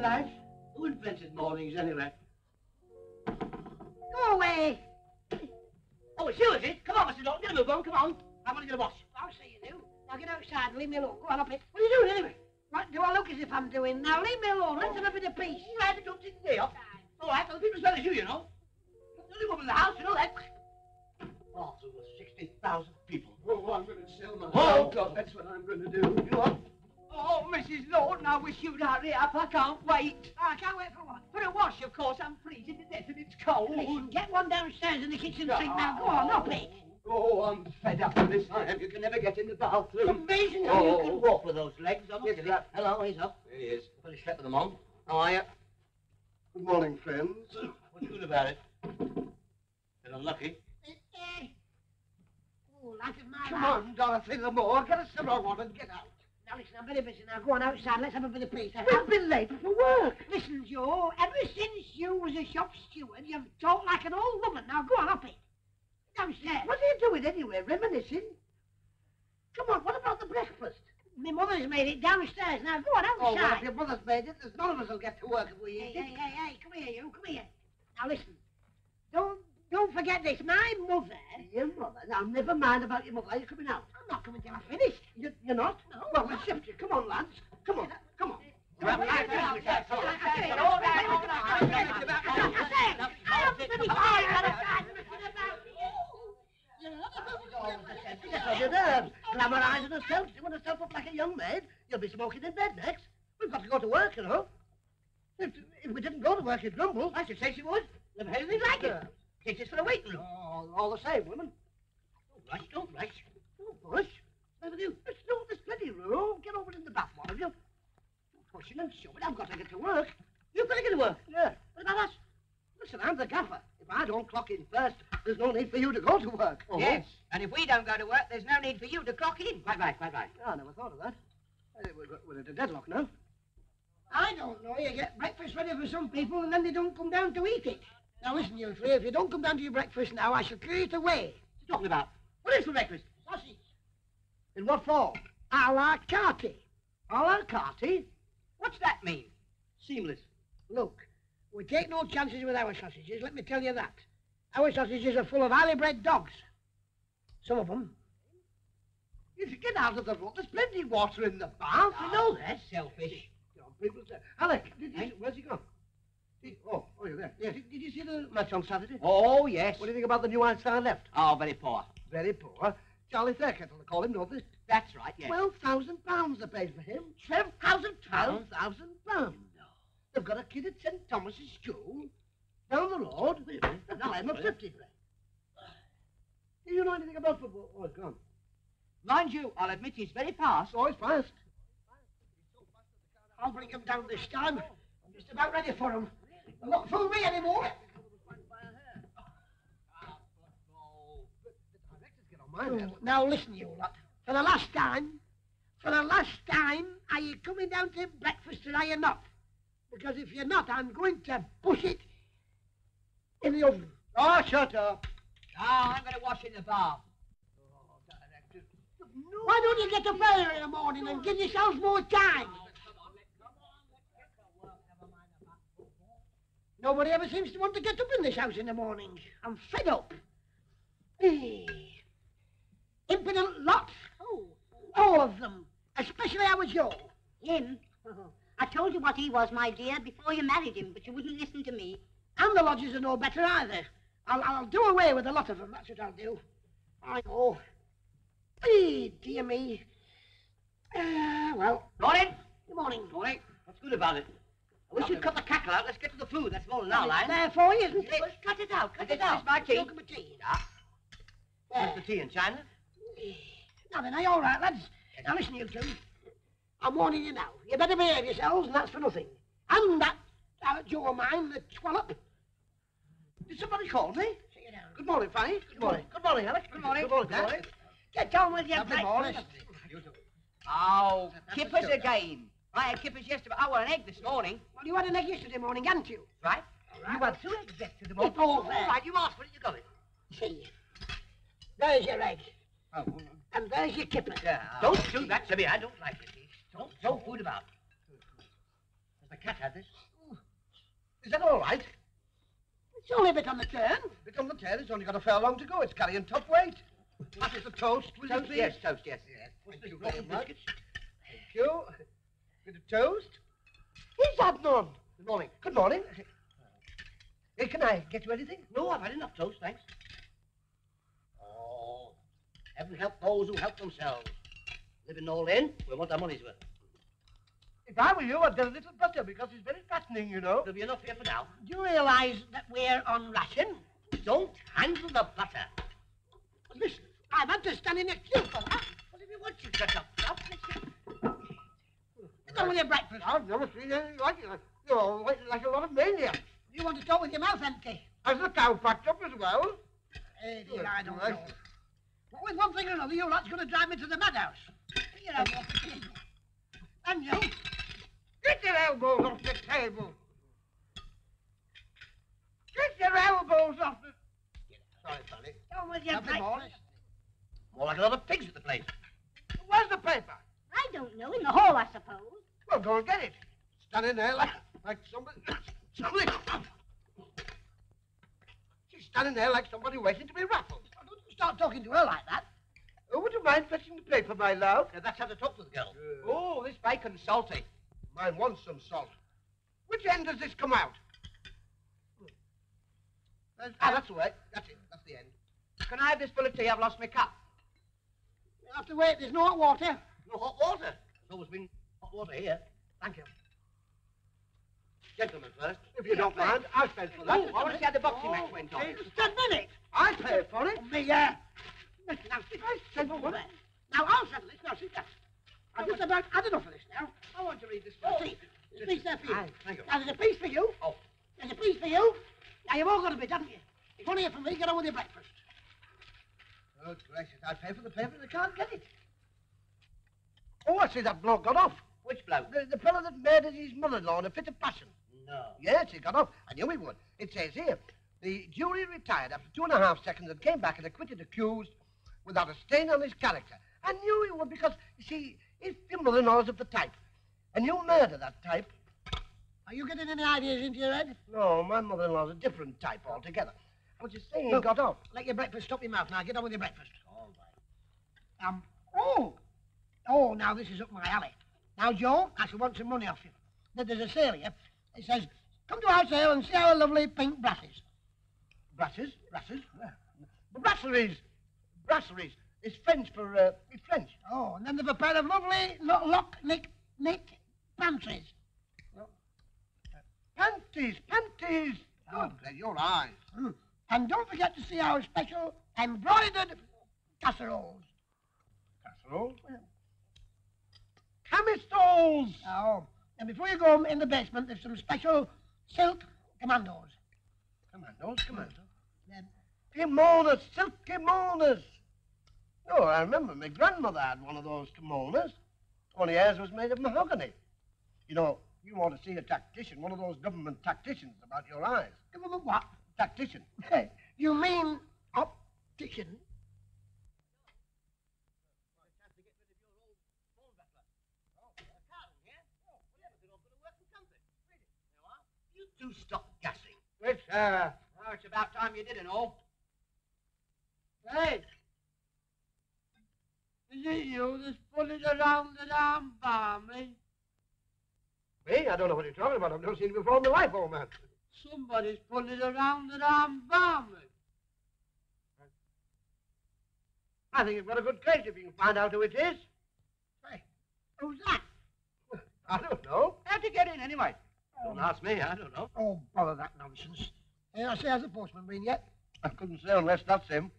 life. Who invented mornings, anyway? Go away. Oh, it's you, is it? Come on, Mr. Dalton, get a move on, come on. I want to get a wash. I'll see you do. Now get outside and leave me alone. Go on up it. What are you doing, anyway? What do I look as if I'm doing? Now leave me alone. Let's have a bit of peace. All right, don't take the day off. All right, other people as well as you know. You're the only woman in the house, you know that. Oh, so there's 60,000 people. Oh, I'm going to sell my Whoa. house. That's what I'm going to do. You what? Oh, Mrs. Lawton, I wish you'd hurry up. I can't wait. I can't wait for what? For a wash, of course. I'm freezing to death and it's cold. Listen, get one downstairs in the kitchen sink now. Go on, up it. Oh, I'm fed up with this. I am. You can never get in the bathroom. Amazing how you can walk with those legs. I'm Yes, sir. Hello, he's up. There he is. Put a strap with them on. How are you? Good morning, friends. What's good about it? Bit unlucky. Oh, life of my Come life. on, Dorothy Lamore. Get a similar one and get out. Now listen, I'm very busy now. Go on outside. Let's have a bit of peace. We'll be late for work. Listen, Joe, ever since you was a shop steward, you've talked like an old woman. Now go on up it. Downstairs. What are you doing anyway? Reminiscing? Come on, what about the breakfast? My mother's made it downstairs. Now go on Oh, well, if outside. your mother's made it, there's none of us will get to work if we Hey, eat hey, it. hey, hey, come here, you, come here. Now listen, don't forget this. My mother... Your mother? Now, never mind about your mother. Are you coming out? I'm not coming till I finish. You're not? No. Well, we'll shift you. Come on, lads. Come on. Come on. Grab it. Your nerves. Glamorizing herself, doing herself up like a young maid. You'll be smoking in bed next. We've got to go to work, you know. If we didn't go to work, you'd grumble. I should say she would. Never had anything like it. Takes us for a waiting room. All the same, women. Don't rush. Don't push. Never do. There's plenty of room. Get over in the bath, one of you. Pushing and shoving. I've got to get to work. You've got to get to work. Yeah. What about us? Listen, I'm the gaffer. If I don't clock in first, there's no need for you to go to work. Yes, and if we don't go to work, there's no need for you to clock in. Quite right. Oh, I never thought of that. We're at a deadlock now. I don't know. You get breakfast ready for some people and then they don't come down to eat it. Now listen, you three, if you don't come down to your breakfast now, I shall clear it away. What are you talking about? What is for breakfast? Sausage. In what form? A la carte. A la carte? What's that mean? Seamless. Look, we take no chances with our sausages, let me tell you that. Our sausages are full of highly bred dogs. Some of them. If you get out of the road, there's plenty of water in the bath. You know that. Selfish. People say, Alec, where's he gone? Oh, you're there. Yeah. Did you see the match on Saturday? Oh, yes. What do you think about the new Einstein left? Oh, very poor. Very poor. Charlie Fairkettle, they call him, don't they? That's right, yes. £12,000 they paid for him. £12,000? £12,000. No. They've got a kid at St. Thomas's school down the road. And I'm a 50 grand. Do you know anything about football? Oh, it's gone. Mind you, I'll admit he's very fast. Oh, it's fast. I'll bring him down this time. I'm just about ready for him. They'll not fool me anymore. Now listen, you lot. For the last time, are you coming down to breakfast or are you not? Because if you're not, I'm going to push it in the oven. Oh, shut up. Oh, I'm going to wash in the bath. Why don't you get up earlier in the morning and give yourselves more time? Nobody ever seems to want to get up in this house in the morning. I'm fed up. Impudent lot. Oh, all of them. Especially our Joe. Him? I told you what he was, my dear, before you married him, but you wouldn't listen to me. And the lodgers are no better either. I'll do away with a lot of them, that's what I'll do. I know. Dear me. Well. Morning. Good morning. Morning. What's good about it? I wish you'd cut the cackle out. Let's get to the food. That's more than our line. It's there for you, isn't it? Cut it out. Cut This it out. is my tea. Look at my tea. What's the tea in China? Now then, all right, lads. Now listen, you two. I'm warning you now. You better behave yourselves, and that's for nothing. And that Joe of mine, the twallop. Did somebody call me? Sit you down. Good morning, Fanny. Good morning. Good morning, Alex. Good morning. Good morning, Good morning. Get on with your Lovely breakfast. morning. Oh, That's kippers a joke. again. I had kippers yesterday. I want an egg this morning. Well, you had an egg yesterday morning, hadn't you? Right? You had 2 eggs yesterday It's morning. all there. All right, you asked for it. You got it. See. There's your egg. Oh, And there's your kipper. yeah. Don't do that to me. I don't like it. Don't throw food about. There's the cat had this. Is that all right? It's only a bit on the turn. Bit on the tail, it's only got a fair long to go. It's carrying top weight. That is the toast, will you please? Yes, toast, yes. Thank Thank you you very very much. much. Thank you. Bit of toast. He's had none. Good morning. Good morning. Hey, can I get you anything? No, I've had enough toast, thanks. Oh, heaven help those who help themselves. Living all in, we want our money's worth. If I were you, I'd get a little butter because it's very fattening, you know. There'll be enough here for now. Do you realise that we're on ration? Don't handle the butter. Listen, I'm had to stand in a queue for that. What if you want you shut up? Get on with your breakfast. I've never seen anything like it. You're like a lot of maniacs. You want to talk with your mouth empty? Has the cow packed up as well? Hey, dear, I don't know. But with one thing or another, your lot's going to drive me to the madhouse. You know what it is. And you. Get your elbows off the table. Get your elbows off the... Sorry, Sally. Go with your Nothing more. breakfast. More like a lot of pigs at the place. Where's the paper? I don't know. In the hall, I suppose. Well, go and get it. Standing there like somebody... Somebody... She's standing there like somebody waiting to be rattled. Don't you start talking to her like that. Oh, would you mind fetching the paper, my love? Yeah, that's how to talk to the girl. Oh, this bacon's salty. Mine wants some salt. Which end does this come out? That's the way. That's it. That's the end. Can I have this full of tea? I've lost my cup. You have to wait. There's no hot water. No hot water. There's always been hot water here. Thank you. Gentlemen first. If you don't mind, I'll spend for that. I want to see how the boxing match went on. Just a minute. I pay for it. Me, Listen, now, sit down. Over there. Now, I'll settle this. Now, sit down. I've just about had enough of this now. I want to read this. Now, see, there's a piece there for you. Aye, thank you. Now, there's a piece for you. Oh. There's a piece for you. Now, you've all got a bit, haven't you? If you want to hear from me, get on with your breakfast. Oh, gracious. I pay for the paper and I can't get it. Oh, I see that bloke got off. Which bloke? The fellow that murdered his mother-in-law in a fit of passion. No. Yes, he got off. I knew he would. It says here, the jury retired after 2.5 seconds and came back and acquitted accused without a stain on his character. I knew he would because, you see, if your mother-in-law's of the type, and you murder that type... Are you getting any ideas into your head? No, my mother-in-law's a different type altogether. I was just saying Look, he got off. Let your breakfast stop your mouth now. Get on with your breakfast. All right. Oh, now this is up my alley. Now, Joe, I shall want some money off you. There's a sale here. It says, come to our sale and see our lovely pink brasses. Brasses? Brasses? Brasseries. Brasseries. It's French for, it's French. Oh, and then there's a pair of lovely lock-knit pantries. Panties, panties. Oh, bless your eyes. And don't forget to see our special embroidered casseroles. Casserole? Camisoles. Oh, and before you go in the basement, there's some special silk commandos. Commandos? Then, Kimonos, silk kimonos. Oh, I remember my grandmother had one of those kimonos. Only hers was made of mahogany. You know, you want to see a tactician, one of those government tacticians about your eyes. government what? Tactician. You mean optician? You do stop gassing. Which, Oh, it's about time you did and all. Hey! Is it you that's pulling around the damn barmaid? me? I don't know what you're talking about. I've never seen you before in my life, old man. Somebody's pulling around the damn barmaid. I think you've got a good case if you can find out who it is. Hey, who's that? I don't know. How'd you get in anyway? Don't ask me, I don't know. Oh, bother that nonsense. I say, has the postman been yet? I couldn't say unless that's him.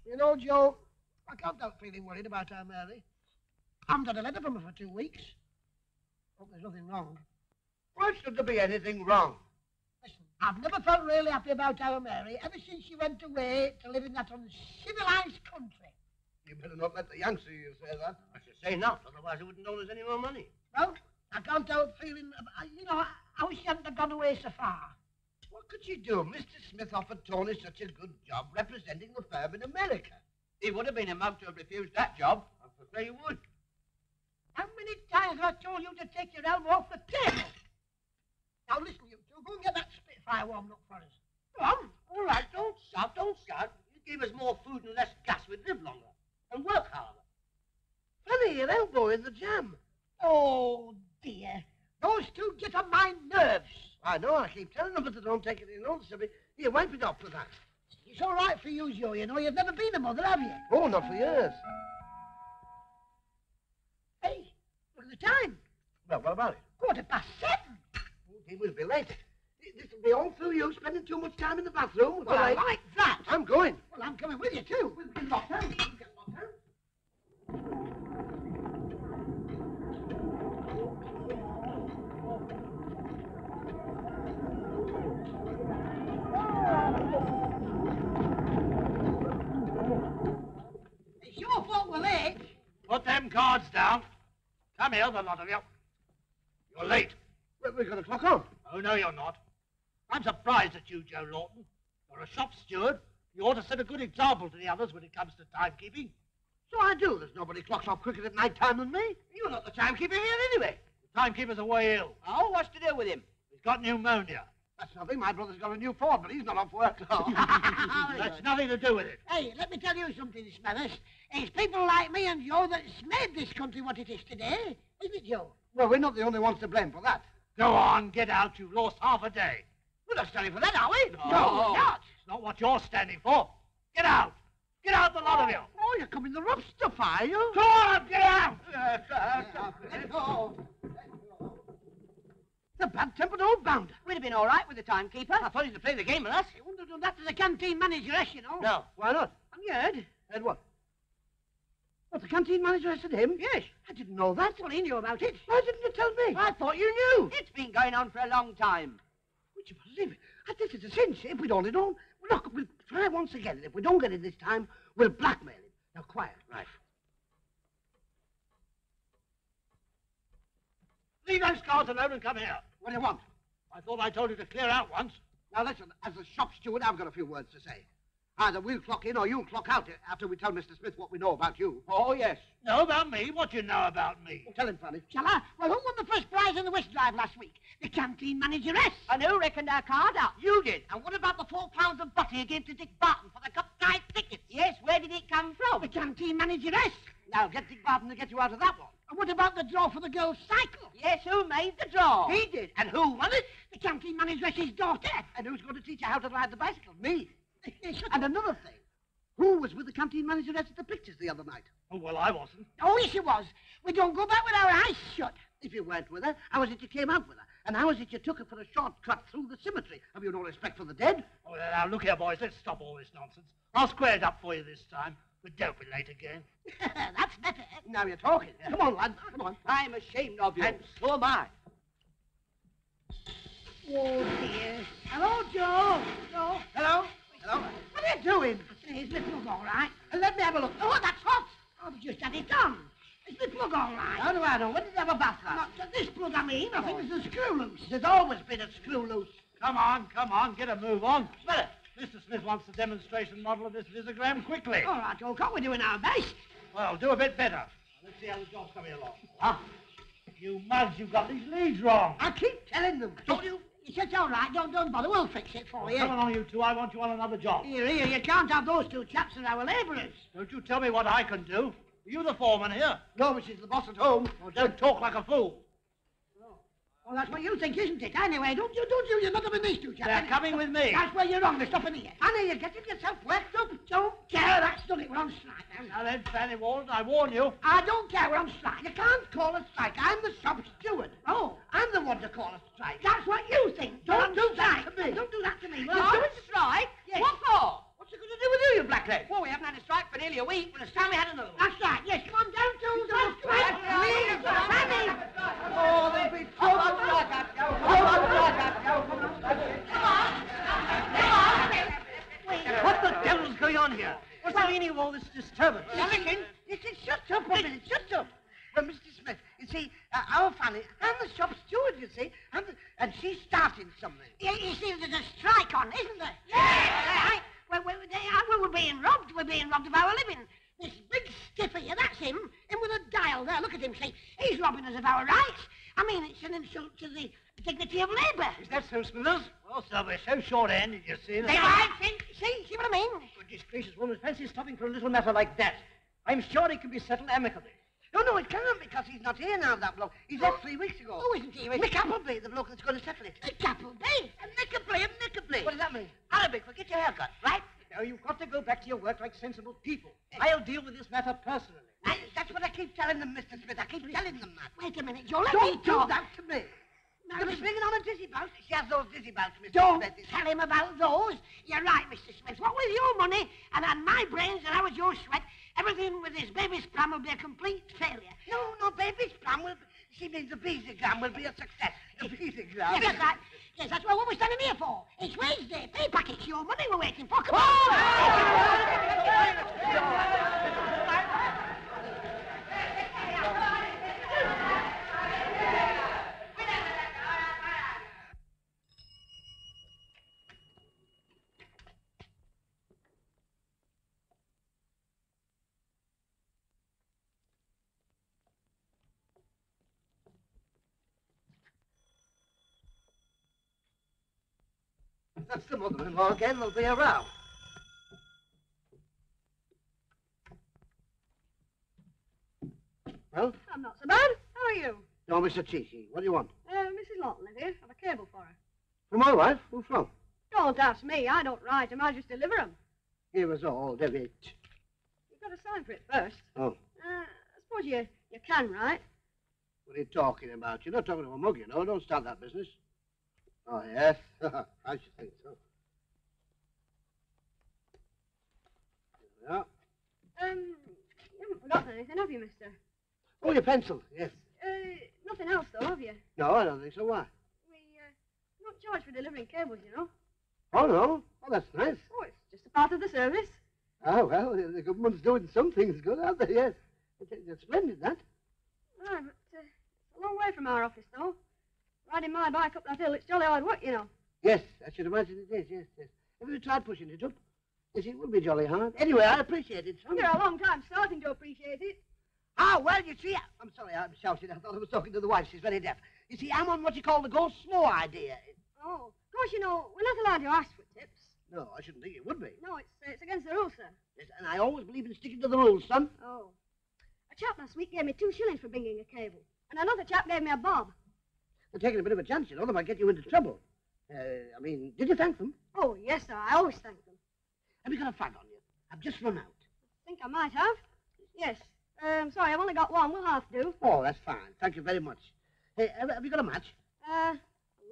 You know, Joe, I can't help feeling worried about our Mary. I haven't had a letter from her for 2 weeks. Hope there's nothing wrong. Why should there be anything wrong? Listen, I've never felt really happy about our Mary ever since she went away to live in that uncivilized country. You better not let the Yanks see you say that. I should say not, otherwise it wouldn't owe us any more money. Well, I can't help feeling, I wish she hadn't have gone away so far. What could she do? Mr. Smith offered Tony such a good job representing the firm in America. He would have been a mug to have refused that job. I'm afraid he would. How many times have I told you to take your elbow off the table? Now listen, you two, go and get that Spitfire warmed up for us. Come on. All right, don't shout, don't shout. You give us more food and less gas, we'd live longer. And work harder. Funny, your elbow in the jam. Oh, dear. Those two get on my nerves. I know, I keep telling them, but they don't take it in notice of me. Here, wipe it off with that. It's all right for you, Joe. You know, you've never been a mother, have you? Oh, not for years. Hey, look at the time. Well, what about it? 7:15. Okay, we'll be late. This will be all through you spending too much time in the bathroom. Well, I like that. I'm going. Well, I'm coming with you, too. We'll get locked down. We'll get locked down. It's your fault we're late. Put them cards down. Come here, the lot of you. You're late. Well, we've got a clock on. Oh, no, you're not. I'm surprised at you, Joe Lawton. You're a shop steward. You ought to set a good example to the others when it comes to timekeeping. So I do. There's nobody clocks off quicker at night time than me. You're not the timekeeper here anyway. The timekeeper's away ill. Oh, what's to do with him? He's got pneumonia. That's nothing. My brother's got a new Ford, but he's not off work. That's nothing to do with it. Hey, let me tell you something, Smithers. It's people like me and Joe that's made this country what it is today. Isn't it, Joe? Well, we're not the only ones to blame for that. Go on, get out. You've lost half a day. We're not standing for that, are we? No, we're not. It's not what you're standing for. Get out. Get out, the lot of you. Oh, you're coming the rough stuff, are you? Come on, get out. Let go. The bad-tempered old bounder. We'd have been all right with the timekeeper. I thought you to play the game with us. He wouldn't have done that to the canteen manageress, you know. No. Why not? Have you heard? Heard what? What, the canteen manager arrested him? Yes. I didn't know that. Well, he knew about it. Why didn't you tell me? I thought you knew. It's been going on for a long time. Would you believe it? This is a cinch. If we'd only known. Look, we'll try once again. And if we don't get it this time, we'll blackmail him. Now, quiet. Right. Leave those cards alone and come here. What do you want? I thought I told you to clear out once. Now, listen, as a shop steward, I've got a few words to say. Either we'll clock in or you'll clock out after we tell Mr. Smith what we know about you. Oh, yes. Know about me? What do you know about me? Well, tell him, Fanny. Shall I? Well, who won the first prize in the whist drive last week? The canteen manageress. And who reckoned our card up? You did. And what about the 4 pounds of butter you gave to Dick Barton for the cup-tied tickets? Yes, where did it come from? The canteen manageress. Now, get Dick Barton to get you out of that one. And what about the draw for the girls' cycle? Yes, who made the draw? He did. And who won it? The canteen manageress's daughter. And who's going to teach you how to ride the bicycle? Me. And And another thing. Who was with the canteen manager at the pictures the other night? Oh, well, I wasn't. oh, yes, she was. We don't go back with our eyes shut. If you weren't with her, how was it you came out with her? And how was it you took her for a shortcut through the cemetery? Have you no respect for the dead? Oh, now, look here, boys. Let's stop all this nonsense. I'll square it up for you this time. But don't be late again. That's better. Now you're talking. Come on, lad. Come on. I'm ashamed of you. And so am I. Oh, dear. Hello, Joe. Joe. Hello? Hello? What are you doing? Is my plug all right? Let me have a look. Oh, that's hot. Oh, we just had it on. Is my plug all right? How do I know? When did you have a bath last? Not this plug, I mean. I think there's a screw loose. There's always been a screw loose. Come on. Get a move on. Smith. Mr. Smith wants the demonstration model of this visogram quickly. All right, old cock, we're doing our best. Well, do a bit better. Let's see how the job's coming along. Huh? You mugs, you've got these leads wrong. I keep telling them, don't you? It's all right. Don't bother. We'll fix it for you. Come along, you two. I want you on another job. Here, you can't have those two chaps as our labourers. Don't you tell me what I can do. Are you the foreman here? No, but she's the boss at home. Well, don't talk like a fool. Well, that's what you think, isn't it? Anyway, don't you? You're not having these two chaps. They're coming with me. That's where you're wrong. They're stopping here. Annie, you're getting yourself worked up. Don't care. That's done it. We're on strike now. Now then, Fanny Walden, I warn you. I don't care. We're on strike. You can't call a strike. I'm the shop steward. Oh, I'm the one to call a strike. that's what you think. Don't do that strike. to me. Don't do that to me. You're doing strike? Yes. What for? What's it going to do with you, you blackleg? Well, we haven't had a strike for nearly a week, but it's time we had another one. That's right. Yes, come on down to the Right, Leave Fanny. Oh, there'll be trouble. What the devil's going on here? What's the meaning of all this disturbance? Milligan, shut up a minute, shut up. Well, Mr. Smith, you see, our Fanny, I'm the shop steward, you see, and she's starting something. You see, there's a strike on, isn't there? Yes. We're being robbed. We're being robbed of our living. This big stiff here, that's him with a dial hell there. Look at him, see. He's robbing us of our rights. I mean, it's an insult to the dignity of labour. Is that so, Smithers? Well, sir, we're so short-handed, you see. They might think, see what I mean? Goodness gracious, woman, fancy stopping for a little matter like that. I'm sure it can be settled amicably. No, it can't, because he's not here now, that bloke. He's left 3 weeks ago. Who isn't here? Mick Appleby, the bloke that's going to settle it. Appleby? Amicably. What does that mean? Arabic, well, get your hair cut, right? Now, you've got to go back to your work like sensible people. I'll deal with this matter personally. That's what I keep telling them, Mr. Smith. I keep telling them that. Wait a minute, Joe. Let me Don't do talk. that to me. Now, You'll be bringing on a dizzy bout. She has those dizzy bouts, Mr. don't Smith. tell him about those. You're right, Mr. Smith. What with your money and on my brains and how with your sweat, everything with this baby's plan will be a complete failure. No, baby's plan will be... She means the beezygram will be a success. The beezygram. Yes, that's what we're standing here for. It's Wednesday. Pay package, your money we're waiting for. Come on! That's the mother-in-law again. There'll be a row. Well? I'm not so bad. How are you? No, Mr. Cheeky. What do you want? Mrs. Lawton live here. I've a cable for her. For my wife? Who from? Don't ask me. I don't write them. I just deliver them. Give us all, David. You've got to sign for it first. Oh. I suppose you can write. What are you talking about? You're not talking to a mug, you know. Don't start that business. Oh, yes? I should think so. Yeah. You haven't forgotten anything, have you, mister? Oh, your pencil, yes. Nothing else, though, have you? No, I don't think so. Why? We don't charge for delivering cables, you know. Oh, no. Oh, that's nice. Oh, it's just a part of the service. Oh, well, the government's doing some things good, aren't they? Yes. It's splendid, that. Right, but it's a long way from our office, though. Riding my bike up that hill, it's jolly hard work, you know. Yes, I should imagine it is, yes. Have you tried pushing it up? Yes, it will be jolly hard. Anyway, I appreciate it, son. You're a long time starting to appreciate it. Ah, well, you see, I'm sorry, I'm shouting. I thought I was talking to the wife. She's very deaf. You see, I'm on what you call the go slow idea. Oh, of course, you know, we're not allowed to ask for tips. No, I shouldn't think it would be. No, it's against the rules, sir. Yes, and I always believe in sticking to the rules, son. Oh. A chap last week gave me 2 shillings for bringing a cable. And another chap gave me a bob. They're taking a bit of a chance, you know. They might get you into trouble. I mean, did you thank them? Oh, yes, sir. I always thank them. Have you got a fag on you? I've just run out. I think I might have. Yes. Sorry, I've only got one. We'll have to. Oh, that's fine. Thank you very much. Hey, have you got a match? A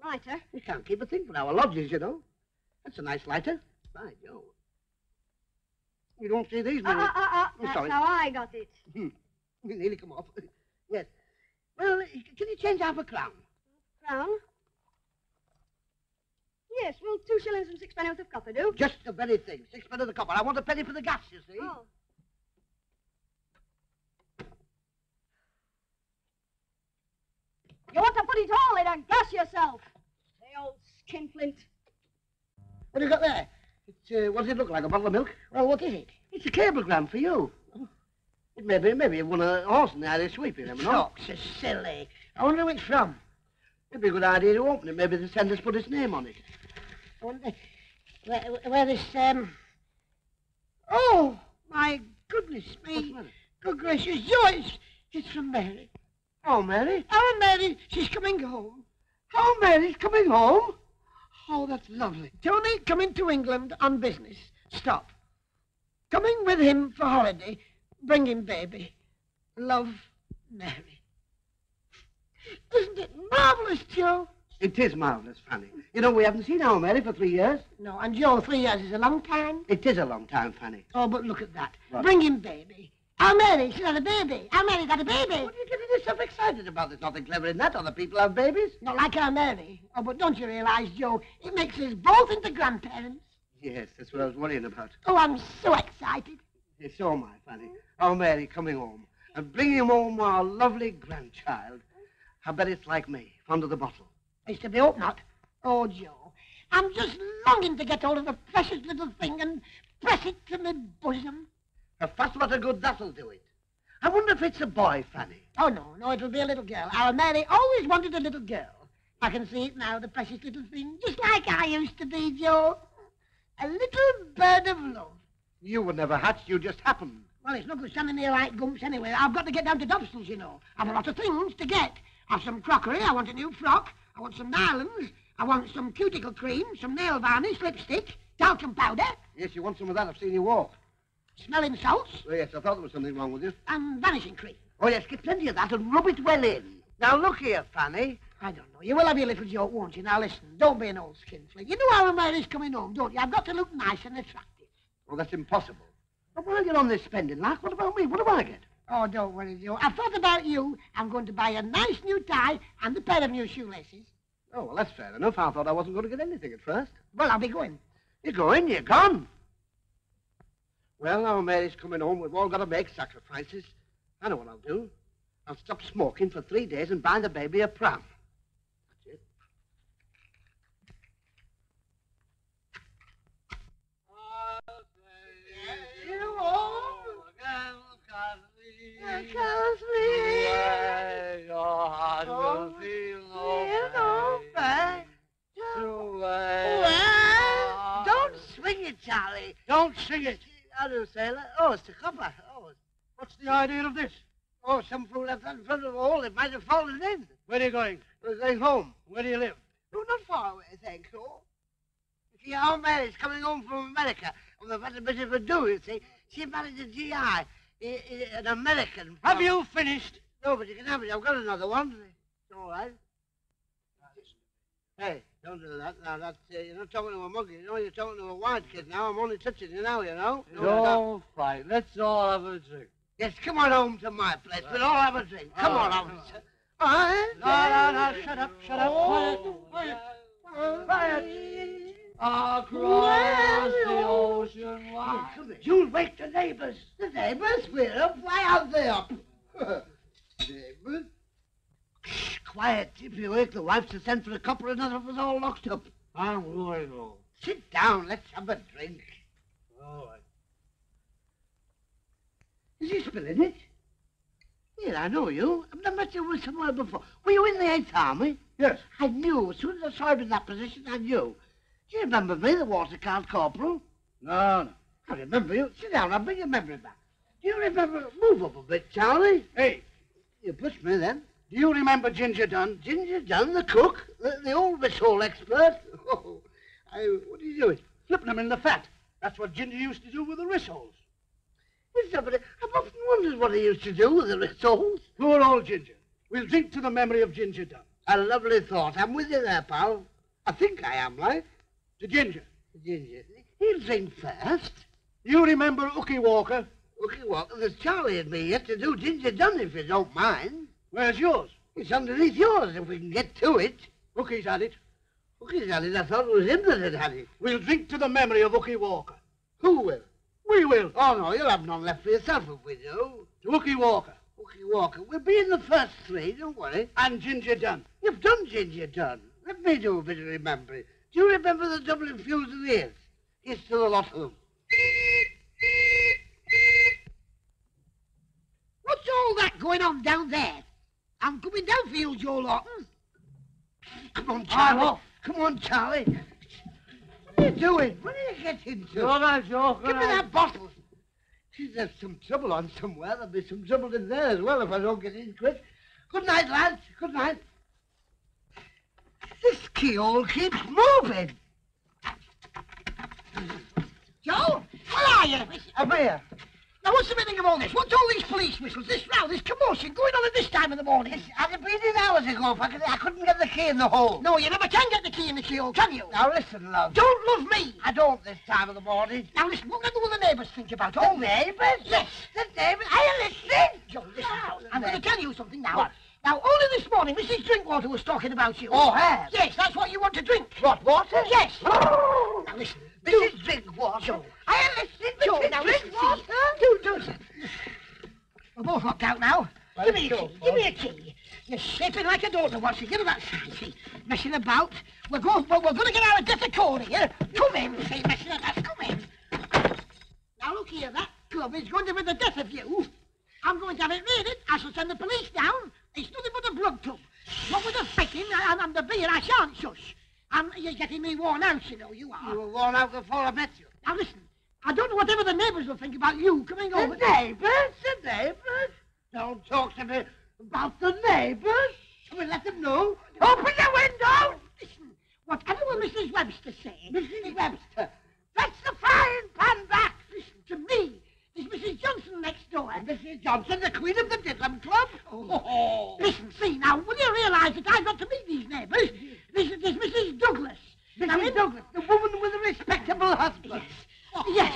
lighter. We can't keep a thing for our lodgers, you know. That's a nice lighter. By Jove. You don't see these, do you? That's sorry. how I got it. You nearly come off. Yes. Well, can you change half a crown? Crown? Yes, well, 2 shillings and 6 penny worth of copper do. Just the very thing. 6 penny of the copper. I want a penny for the gas, you see. Oh. You want to put it all in and gas yourself. The old skinflint. What have you got there? What does it look like, a bottle of milk? Well, what is it? It's a cablegram for you. It maybe you won a horse in the Irish sweep, you never know. Talk so silly. I wonder who it's from. It'd be a good idea to open it. Maybe the sender's put his name on it. I wonder where this, Oh, my goodness me. What's the matter? Good gracious, Joyce. It's from Mary. Oh, Mary. Our Mary, she's coming home. Oh, Mary's coming home? Oh, that's lovely. Tony coming to England on business. Stop. Coming with him for holiday. Bringing baby. Love, Mary. Isn't it marvellous, Joe? It is marvellous, Fanny. You know, we haven't seen our Mary for 3 years. No, and Joe, 3 years is a long time. It is a long time, Fanny. Oh, but look at that. What? Bringing baby. Our Mary, she's had a baby. Our Mary's had a baby. What are you getting yourself excited about? There's nothing clever in that. Other people have babies. Not like our Mary. Oh, but don't you realise, Joe, it makes us both into grandparents. Yes, that's what I was worrying about. Oh, I'm so excited. Yes, so am I, Fanny. Our Mary coming home. And bringing home our lovely grandchild. I bet it's like me, fond of the bottle. Is to be hope not. Oh, Joe, I'm just longing to get hold of the precious little thing and press it to my bosom. A fast lot of good that'll do it. I wonder if it's a boy, Fanny. Oh, no, it'll be a little girl. Our Mary always wanted a little girl. I can see it now, the precious little thing, just like I used to be, Joe. A little bird of love. You were never hatched, you just happened. Well, it's no good standing there like gumps anyway. I've got to get down to Dobson's, you know. I've a lot of things to get. I've some crockery, I want a new frock, I want some nylons, I want some cuticle cream, some nail varnish, lipstick, talcum powder. Yes, you want some of that? I've seen you walk. Smelling salts. Oh, yes, I thought there was something wrong with you. And vanishing cream. Oh, yes, get plenty of that and rub it well in. Now, look here, Fanny. I don't know. You will have your little joke, won't you? Now, listen, don't be an old skinflint. You know our Mary's coming home, don't you? I've got to look nice and attractive. Oh, that's impossible. But while you're on this spending lark, what about me? What do I get? Oh, don't worry, Joe. I've thought about you. I'm going to buy a nice new tie and a pair of new shoelaces. Oh, well, that's fair enough. I thought I wasn't going to get anything at first. Well, I'll be going. You're going? You're gone. Well, now Mary's coming home. We've all got to make sacrifices. I know what I'll do. I'll stop smoking for 3 days and buy the baby a pram. That's it. Don't swing it, Charlie. Don't sing it. I do, sailor. Oh, it's the copper. Oh, What's the idea of this? some fool left that in front of the hole. It might have fallen in. Where are you going? We're going home. Where do you live? No, not far away, thanks, so. You see, our Mary's coming home from America, and they've had a bit of a do, you see. She married a GI, an American. Have you finished? No, but you can have it. I've got another one. It's all right. Hey, don't do that. Now, that's, you're not talking to a monkey. You know, you're talking to a white kid now. I'm only touching you now, you know. Don't fight. Let's all have a drink. Yes, come on home to my place. We'll all have a drink. Come on, officer. All right. No, shut up, shut up. Quiet, quiet. Across the ocean wide. You'll wake the neighbors. The neighbors? We're up. Why aren't they up? Neighbors? Shh, quiet. If you wake the wife to send for a copper, another of us all locked up. I'm going home. Sit down. Let's have a drink. All right. Is he spilling it? Yeah, I know you. I've met you somewhere before. Were you in the 8th Army? Yes. I knew. As soon as I saw him in that position, I knew. Do you remember me, the water card corporal? No. I remember you. Sit down. I'll bring your memory back. Do you remember... Move up a bit, Charlie. Hey, You pushed me then. do you remember Ginger Dunn? Ginger Dunn, the cook, the old whistle expert. Oh, what are you doing? Flipping them in the fat. That's what Ginger used to do with the rissoles. Is somebody... I've often wondered what he used to do with the rissoles. Poor old Ginger. We'll drink to the memory of Ginger Dunn. A lovely thought. I'm with you there, pal. I think I am, like. To Ginger. Ginger. He'll drink first. You remember Ookie Walker? Okay, well, there's Charlie and me yet to do Ginger Dunn, if you don't mind. Where's yours? It's underneath yours, if we can get to it. Ookie's had it. Okay, Charlie, I thought it was him that had had it. We'll drink to the memory of Ookie Walker. Who will? We will. Oh, no, you'll have none left for yourself if we do. To Ookie Walker. Okay, Walker, we'll be in the first 3, don't worry. And Ginger Dunn. You've done Ginger Dunn. Let me do a bit of remembering. Do you remember the Dublin Fusiliers? Here's to the lot of them. What's all that going on down there? I'm coming down for you, Joe Lawton. Come on, Charlie. I'm off. Come on, Charlie. What are you doing? What are you getting to? All right, Joe. Give me that bottle. See, there's some trouble on somewhere. There'll be some trouble in there as well if I don't get in quick. Good night, lads. Good night. This keyhole keeps moving. Joe, where are you? I'm here. Now, what's the meaning of all this? What's all these police whistles, this row, this commotion going on at this time of the morning? I'd have been in hours ago if I couldn't get the key in the hole. No, you never can get the key in the keyhole, can you? Now, listen, love. Don't love me. I don't this time of the morning. Now, listen, what will the neighbours think about The all this? neighbours? Yes. The neighbours? Are you listening? Joe, listen now. I'm going to tell you something now. What? Now, only this morning, Mrs. Drinkwater was talking about you. Oh, her? Yes, that's what you want to drink. What, water? Yes. Oh. Now, listen. Mrs. Drinkwater. Joe. Are you listening, Joe, Mrs. now listen, Drinkwater? see. We're both locked out now. Give me a key. Give me a key. You're shaping like a daughter wants you. Get her that side, see. Messing about. We're going to get our death of corner here. Come in, see, messing about. Come in. Now, look here. That club is going to be the death of you. I'm going to have it raided. I shall send the police down. It's nothing but a blood tub. What with the picking and the beer, I shan't shush. You're getting me worn out, you know, you are. You were worn out before I met you. Now listen, I don't know whatever the neighbours will think about you coming over. The neighbours? Don't talk to me about the neighbours. Shall we let them know? Open the window! Listen, whatever will Mrs. Webster say? Mrs. Webster? Fetch the frying pan back! Listen to me. There's Mrs. Johnson next door. Mrs. Johnson, the queen of the Diddlem Club? Oh. Listen, see, now, will you realise that I've got to meet these neighbours? There's Mrs. Douglas. Mrs. Douglas, the woman with a respectable husband. Yes.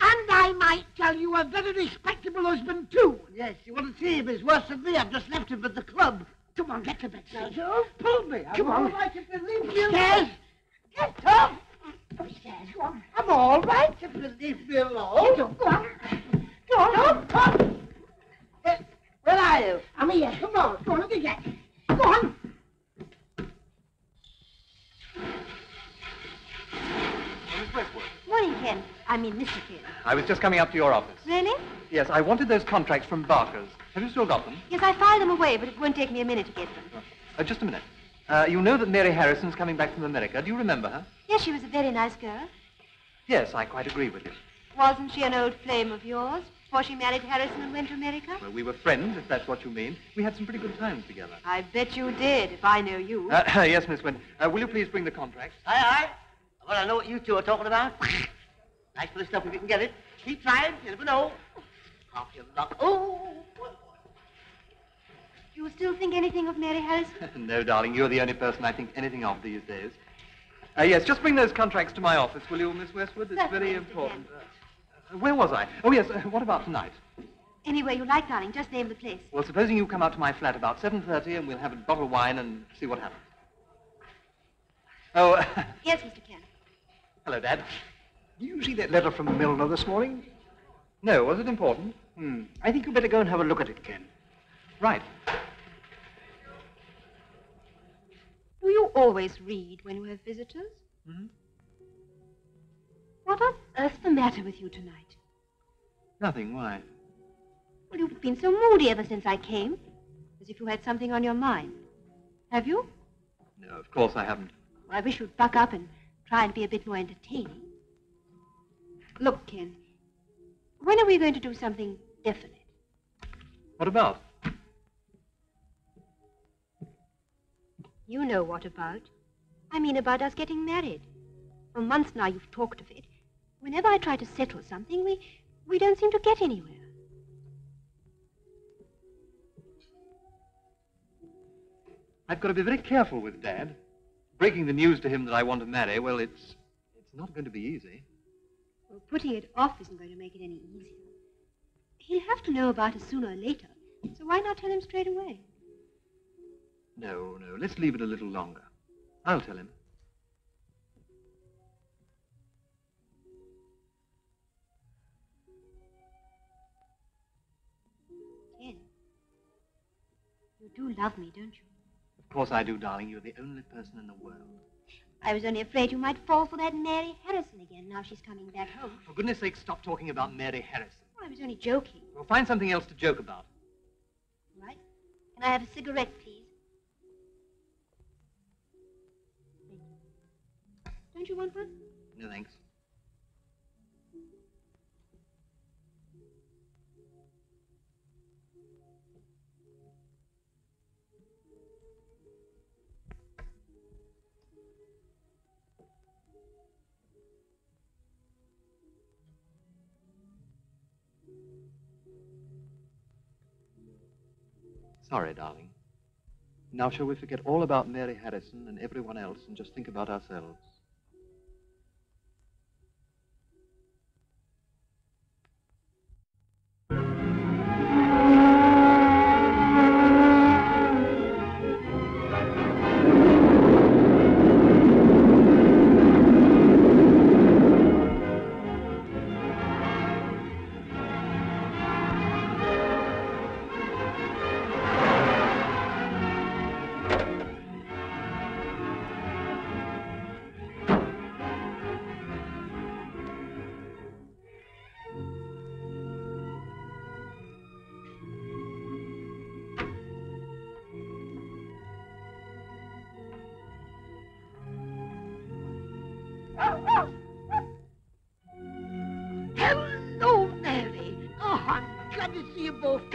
And I might tell you a very respectable husband, too. Yes, you want to see him. He's worse than me. I've just left him at the club. Come on, get to bed, Now, see. don't pull me. Come on. I'm all right if you leave me Upstairs. alone. Get up. Upstairs, go on. I'm all right if you leave me alone. Get up, go on. Go on. Don't touch. Where are you? I'm here. Come on. Go on, look again. Go on. Miss Westwood. Morning, Ken. I mean, Mr. Ken. I was just coming up to your office. Really? Yes, I wanted those contracts from Barker's. Have you still got them? Yes, I filed them away, but it won't take me a minute to get them. Just a minute. You know that Mary Harrison's coming back from America. Do you remember her? Yes, she was a very nice girl. Yes, I quite agree with you. Wasn't she an old flame of yours before she married Harrison and went to America? Well, we were friends, if that's what you mean. We had some pretty good times together. I bet you did, if I know you. Yes, Miss Wynne. Will you please bring the contracts? Aye. Well, I know what you two are talking about. Nice for the stuff if you can get it. Keep trying. You never know. Half your luck. Oh. Do you still think anything of Mary Harrison? No, darling, you're the only person I think anything of these days. Yes, just bring those contracts to my office, will you, Miss Westwood? It's Certainly, very Mr. important. Where was I? Oh, yes, what about tonight? Anywhere you like, darling. Just name the place. Well, supposing you come out to my flat about 7:30 and we'll have a bottle of wine and see what happens. Oh, Yes, Mr. Ken. hello, Dad. Did you see that letter from Milner this morning? No, was it important? I think you better go and have a look at it, Ken. Right. Do you always read when you have visitors? Mm-hmm. What on earth's the matter with you tonight? Nothing, why? Well, you've been so moody ever since I came. As if you had something on your mind. Have you? No, of course I haven't. Well, I wish you'd buck up and try and be a bit more entertaining. Look, Ken, when are we going to do something definite? What about? You know what about. I mean about us getting married. For months now you've talked of it. Whenever I try to settle something, we don't seem to get anywhere. I've got to be very careful with Dad. Breaking the news to him that I want to marry, well, it's not going to be easy. Well, putting it off isn't going to make it any easier. He'll have to know about it sooner or later. So why not tell him straight away? No, let's leave it a little longer. I'll tell him. Ken, you do love me, don't you? Of course I do, darling. You're the only person in the world. I was only afraid you might fall for that Mary Harrison again now she's coming back home. For goodness sake, stop talking about Mary Harrison. Oh, I was only joking. Well, find something else to joke about. All right. Can I have a cigarette, please? Thank you. Don't you want one? No, thanks. Sorry, darling. Now shall we forget all about Mary Harrison and everyone else and just think about ourselves?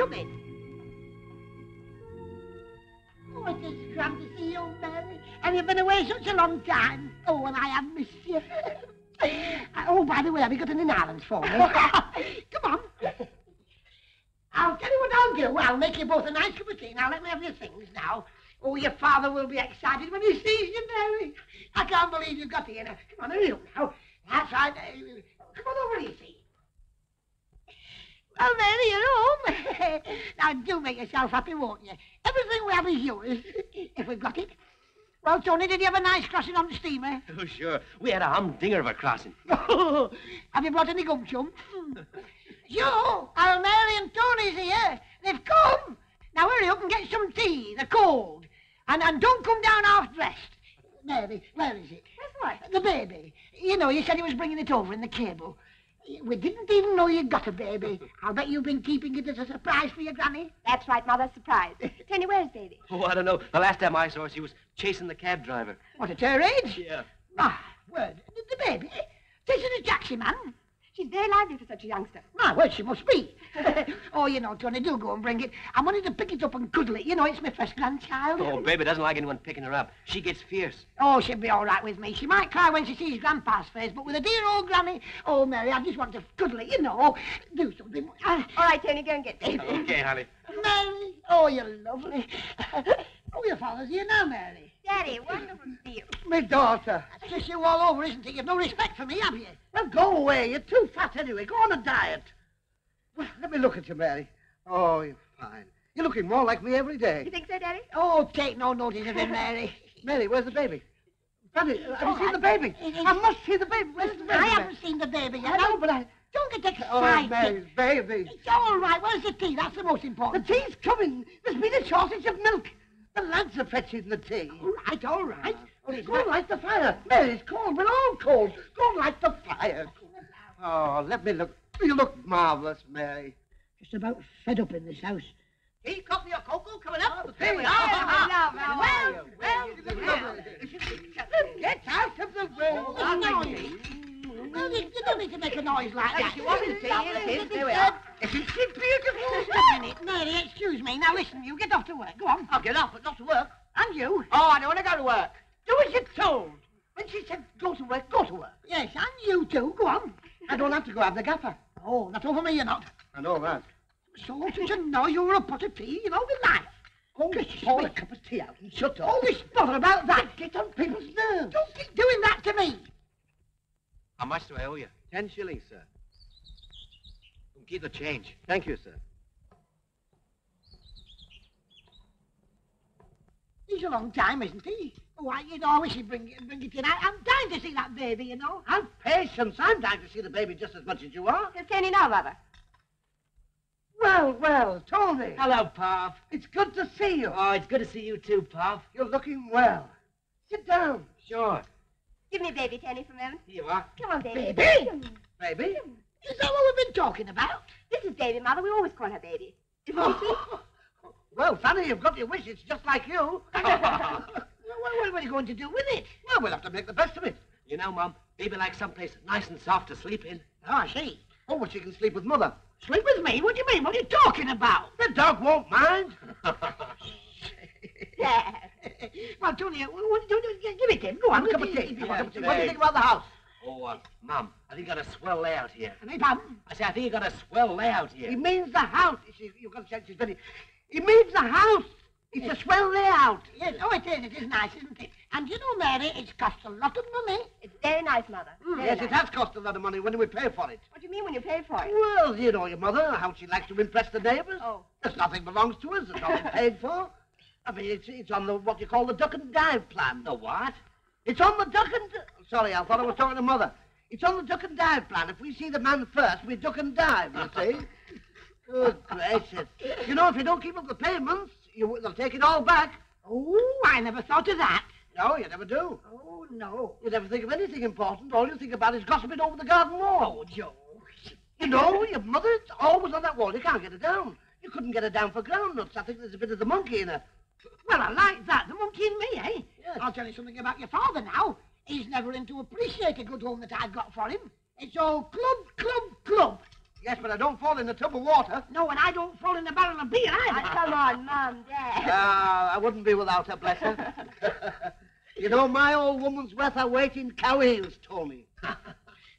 Come in. Oh, it is grand to see you, Mary. And you've been away such a long time. Oh, and I have missed you. Oh, by the way, have you got any islands for me? Come on. I'll tell you what I'll do. I'll make you both a nice cup of tea. Now, let me have your things now. Oh, your father will be excited when he sees you, Mary. I can't believe you got here. Now, come on, hurry up now. That's right. Come on over here, see. Well, Mary, you're home. Now, do make yourself happy, won't you? Everything we have is yours, if we've got it. Well, Tony, did you have a nice crossing on the steamer? Oh, sure. We had a humdinger of a crossing. Have you brought any gum chum? Sure. Our Mary and Tony's here. They've come. Now, hurry up and get some tea. They're cold. And don't come down half-dressed. Mary, where is it? Where's what? The baby. You know, you said you was bringing it over in the cable. We didn't even know you got a baby. I'll bet you've been keeping it as a surprise for your granny. That's right, Mother, surprise. Tony, where's baby? Oh, I don't know. The last time I saw her, she was chasing the cab driver. What, at her age? Yeah. My word. The baby? This is a taxi man. She's very lively for such a youngster. My word, she must be. Oh, you know, Tony, do go and bring it. I wanted to pick it up and cuddle it. You know, it's my first grandchild. Oh, baby doesn't like anyone picking her up. She gets fierce. Oh, she'll be all right with me. She might cry when she sees Grandpa's face, but with a dear old granny, oh, Mary, I just want to cuddle it, you know. Do something. All right, Tony, go and get baby. Okay, honey. Mary, oh, you're lovely. Oh, your father's here now, Mary. Daddy, wonderful to see you. My daughter. That's just you all over, isn't it? You've no respect for me, have you? Well, go away. You're too fat anyway. Go on a diet. Well, let me look at you, Mary. Oh, you're fine. You're looking more like me every You day. think so, Daddy? Oh, take no notice of him, Mary. Mary, where's the baby? Fanny, have you seen the baby? I must see the baby. Where's the baby? I haven't seen the baby yet. I know, but I... Don't get Oh, excited. Mary's baby. It's all right. Where's the tea? That's the most The important. tea's coming. There's been a shortage of milk. The lads are fetching the tea. All right, all right. Oh, go and light the fire. Mary, it's cold. We're all cold. Go and light the fire. Oh, let me look. You look marvellous, Mary. Just about fed up in this house. Tea, coffee, or cocoa coming up? Here we are. Well, Get out of the way. Well, you don't need to make a noise like that. you want me to see you, it is. There we are. Isn't she beautiful? Just a minute. Mary, excuse me. Now, listen, you get off to work. Go on. I'll get off, but not to work. And you. Oh, I don't want to go to work. Do as you're told. When she said go to work, go to work. Yes, and you too. Go on. I don't have to go have the gaffer. Oh, not over me, you're not. I know that. So, since you know you're a pot of tea, you know the life. Oh, pour a cup of tea out and shut up. All this bother about that. Get on people's nerves. Don't keep doing that to me. How much do I owe you? 10 shillings, sir. Don't keep the change. Thank you, sir. He's a long time, isn't he? Oh, I wish he'd bring it in. I'm dying to see that baby, you know. Have patience. I'm dying to see the baby just as much as you are. Here's Tony now, Mother. Well, Tony. Hello, Pop. It's good to see you. Oh, it's good to see you too, Pop. You're looking well. Sit down. Sure. Give me baby, Tony, for a moment. Here you are. Come on, baby. Baby? Baby? Is that what we've been talking about? This is baby, Mother. We always call her baby. Isn't she sweet? Well, Fanny, you've got your wish. It's just like you. What are you going to do with it? Well, we'll have to make the best of it. You know, Mum, baby likes someplace nice and soft to sleep in. Oh, I see. Oh, well, she can sleep with Mother. Sleep with me? What do you mean? What are you talking about? The dog won't mind. Yeah. Well, Tony, what do you give it to him? Go on, Have a cup of tea. Have a cup of tea. What do you think about the house? Oh, Mum, I think you got a swell layout here. Hey, Pam. I say, I think you got a swell layout here. He means the house. You've got to check. She's very... He means the house. It's a swell layout. Yes, oh, it is. It is nice, isn't it? And you know, Mary, it's cost a lot of money. It's very nice, Mother. Very Yes, nice. it has cost a lot of money when we pay for it. What do you mean when you pay for it? Well, you know your mother, how she likes to impress the neighbours. Oh. There's nothing belongs to us. It's all been paid for. I mean, it's on the what you call the duck and dive plan. The what? It's on the duck and... Sorry, I thought I was talking to Mother. It's on the duck and dive plan. If we see the man first, we duck and dive, you see. Good gracious. You know, if you don't keep up the payments, they'll take it all back. Oh, I never thought of that. No, you never do. Oh, no. You never think of anything important. All you think about is gossiping over the garden wall. Oh, Joe. You know, your mother's always on that wall. You can't get her down. You couldn't get her down for groundnuts. I think there's a bit of the monkey in her. Well, I like that. The monkey in me, eh? Yes. I'll tell you something about your father now. He's never in to appreciate a good home that I've got for him. It's all club, club, club. Yes, but I don't fall in the tub of water. No, and I don't fall in the barrel of beer either. Come on, Mum, Dad. I wouldn't be without her, bless her. You know, my old woman's worth her weight in cow heels, Tony.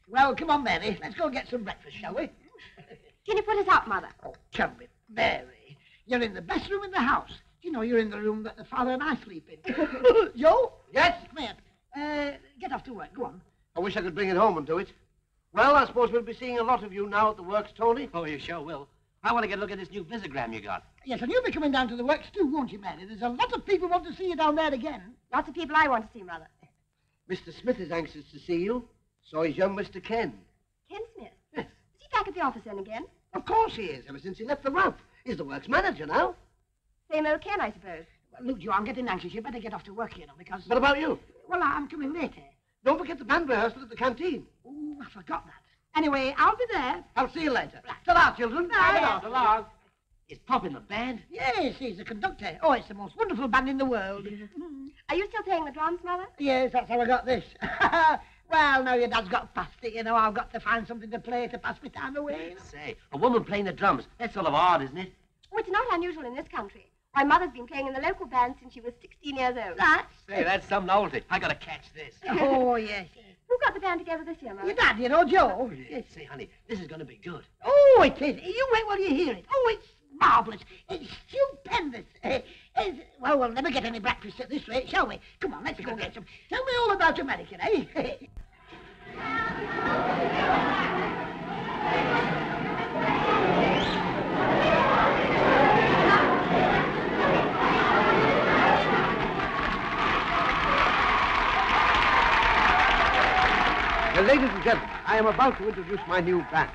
Well, come on, Mary. Let's go get some breakfast, shall we? Can you put us up, Mother? Oh, tell me, Mary. You're in the best room in the house. You know, you're in the room that the father and I sleep in. Joe? Yes? Come here. Get off to work. Go on. I wish I could bring it home and do it. Well, I suppose we'll be seeing a lot of you now at the works, Tony. Oh, you sure will. I want to get a look at this new visigram you got. Yes, and you'll be coming down to the works too, won't you, Mary? There's a lot of people want to see you down there again. Lots of people I want to see, Mother. Mr. Smith is anxious to see you. So is young Mr. Ken. Ken Smith? Yes. Is he back at the office then again? Of course he is, ever since he left the rump. He's the works manager now. Same old Ken, I suppose. Well, look, Joe, I'm getting anxious. You better get off to work, you know, because... What about you? Well, I'm coming later. Don't forget the band rehearsal at the canteen. Oh, I forgot that. Anyway, I'll be there. I'll see you later. Ta-ra, children. So long. Is Pop in the band? Yes, he's the conductor. Oh, it's the most wonderful band in the world. Are you still playing the drums, Mother? Yes, that's how I got this. Well, now your dad's got past it, you know, I've got to find something to play to pass my time away. Say, a woman playing the drums. That's sort of odd, isn't it? Oh, it's not unusual in this country. My mother's been playing in the local band since she was 16 years old. Say, that's some novelty. I got to catch this. Oh, yes. Who got the band together this year, Mother? Your dad, you know, Joe. Yes. Say, honey, this is going to be good. Oh, it is. You wait while you hear it. Oh, it's marvellous. It's stupendous. Well, we'll never get any breakfast at this rate, shall we? Come on, let's go get some. Tell me all about America, eh? Well, ladies and gentlemen, I am about to introduce my new band.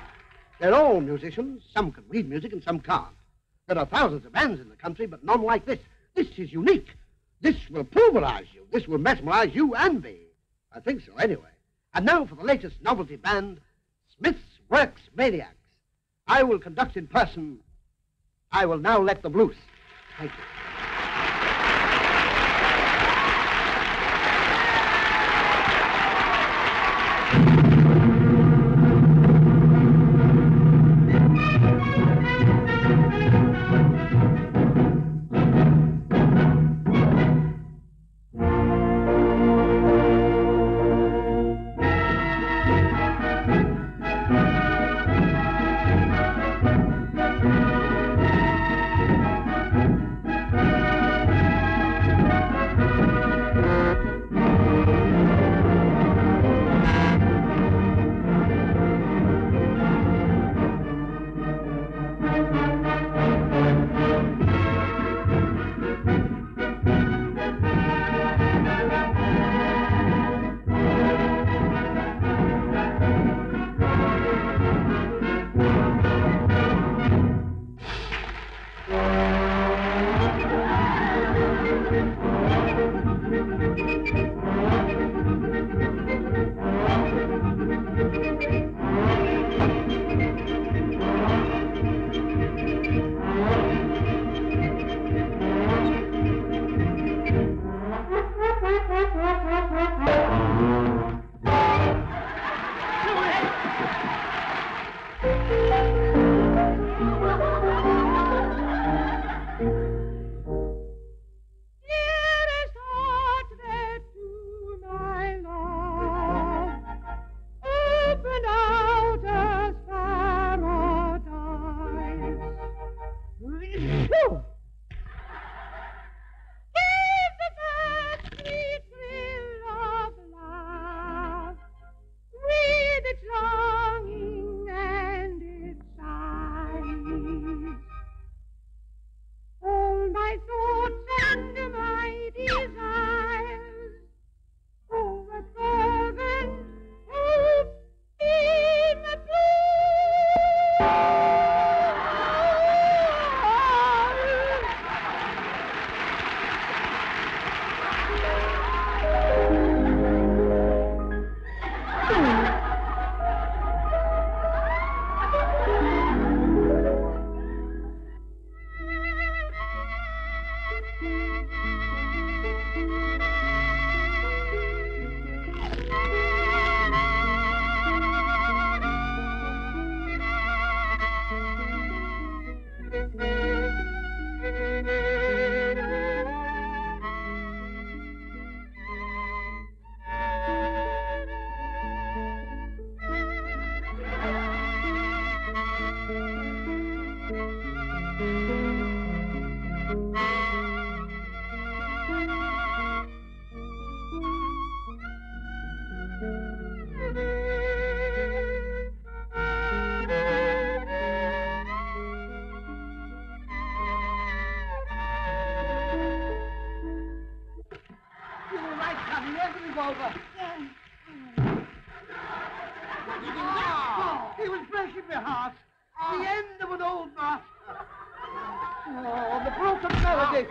They're all musicians. Some can read music and some can't. There are thousands of bands in the country, but none like this. This is unique. This will pulverize you. This will mesmerize you and me. I think so, anyway. And now for the latest novelty band, Smith's Works Maniacs. I will conduct in person. I will now let them loose. Thank you. over. He was breaking my heart. The end of an old master. Oh, the broken melody.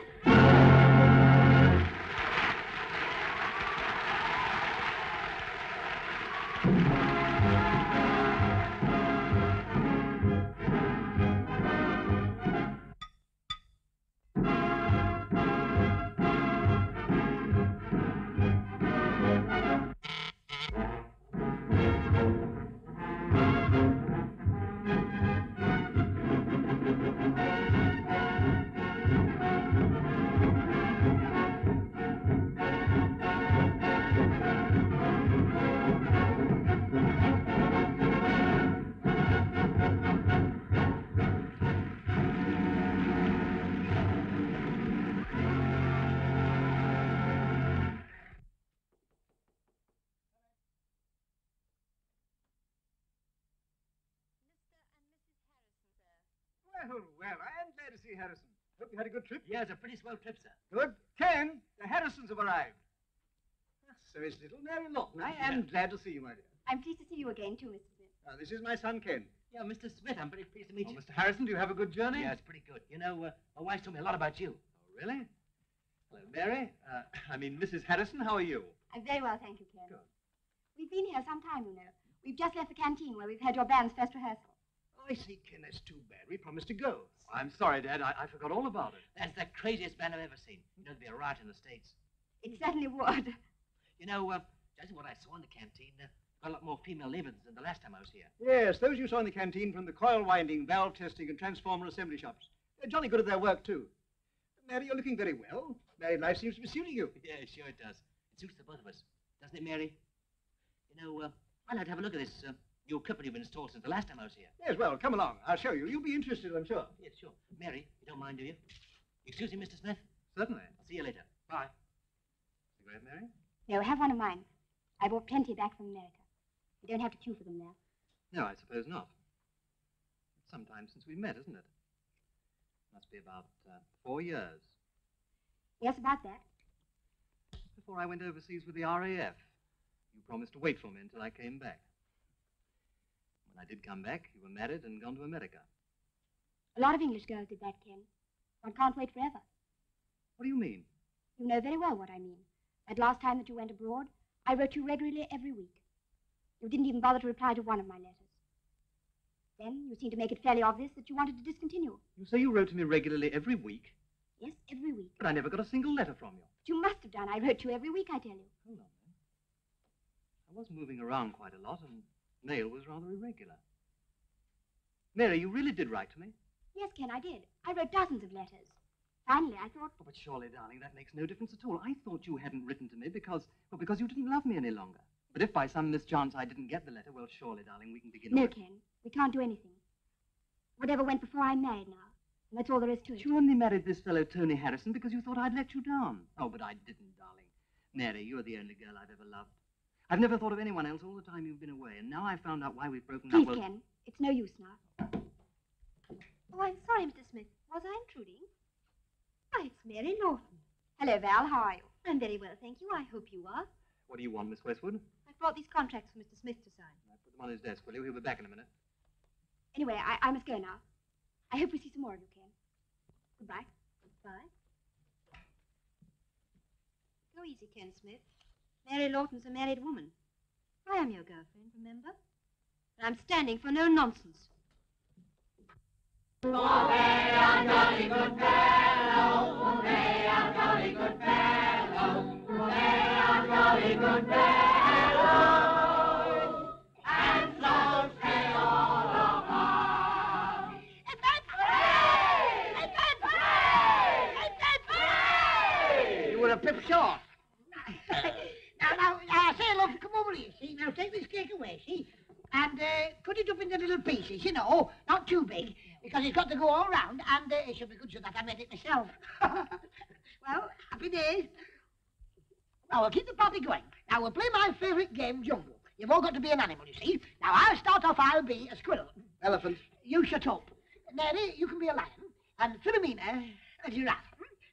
Well, I am glad to see Harrison. Hope you had a good trip. Yes, a pretty swell trip, sir. Good. Ken, the Harrisons have arrived. So is little Mary Lawton. I am glad to see you, my dear. I'm pleased to see you again, too, Mr. Smith. This is my son, Ken. Yeah, Mr. Smith, I'm very pleased to meet you. Mr. Harrison, do you have a good journey? Yeah, it's pretty good. You know, my wife told me a lot about you. Oh, really? Hello, Mary. Mrs. Harrison, how are you? I'm very well, thank you, Ken. Good. We've been here some time, you know. We've just left the canteen where we've had your band's first rehearsal. I see, Ken. That's too bad. We promised to go. I'm sorry, Dad. I forgot all about it. That's the craziest band I've ever seen. You know, there'd be a riot in the States. It certainly would. You know, judging what I saw in the canteen, got a lot more female labors than the last time I was here. Yes, those you saw in the canteen from the coil winding, valve testing, and transformer assembly shops. They're jolly good at their work, too. Mary, you're looking very well. Married life seems to be suiting you. Yeah, sure it does. It suits the both of us. Doesn't it, Mary? You know, I'd like to have a look at this new equipment you've installed since the last time I was here. Yes, well, come along. I'll show you. You'll be interested, I'm sure. Yes, sure. Mary, you don't mind, do you? Excuse me, Mr. Smith? Certainly. I'll see you later. Bye. Cigarette, Mary? No, have one of mine. I brought plenty back from America. You don't have to queue for them there. No, I suppose not. It's some time since we met, isn't it? Must be about 4 years. Yes, about that. Before I went overseas with the RAF, you promised to wait for me until I came back. When I did come back, you were married and gone to America. A lot of English girls did that, Ken. One can't wait forever. What do you mean? You know very well what I mean. That last time that you went abroad, I wrote you regularly every week. You didn't even bother to reply to one of my letters. Then you seemed to make it fairly obvious that you wanted to discontinue. You say you wrote to me regularly every week? Yes, every week. But I never got a single letter from you. But you must have done. I wrote you every week, I tell you. Hold on, then. I was moving around quite a lot, and mail was rather irregular. Mary, you really did write to me? Yes, Ken, I did. I wrote dozens of letters. Finally, I thought... Oh, but surely, darling, that makes no difference at all. I thought you hadn't written to me because you didn't love me any longer. But if by some mischance I didn't get the letter, well, surely, darling, we can begin No, over. Ken, we can't do anything. Whatever went before I'm married now. And that's all there is to it. You only married this fellow, Tony Harrison, because you thought I'd let you down. Oh, but I didn't, darling. Mary, you're the only girl I've ever loved. I've never thought of anyone else all the time you've been away, and now I've found out why we've broken Please, up. Well, Ken, it's no use now. Oh, I'm sorry, Mr. Smith. Was I intruding? Why, it's Mary Lawton. Hello, Val. How are you? I'm very well, thank you. I hope you are. what do you want, Miss Westwood? I've brought these contracts for Mr. Smith to sign. Put them on his desk, will you? He'll be back in a minute. Anyway, I must go now. I hope we see some more of you, Ken. Goodbye. Goodbye. Go easy, Ken Smith. Mary Lawton's a married woman. I am your girlfriend, remember? And I'm standing for no nonsense. Hooray, our jolly good fellow! Hooray, our jolly good fellow! Hooray, our jolly good fellow! And so say all of us. You were a pip short. Now, say, love, come over here, see? Now, take this cake away, see? And cut it up into little pieces, you know, not too big, because it's got to go all round, and it should be good so that I made it myself. Well, happy days. Now, we'll keep the party going. Now, we'll play my favourite game, Jungle. You've all got to be an animal, you see. Now, I'll start off, I'll be a squirrel. Elephant. You shut up. Mary, you can be a lion. And Philomena, a giraffe.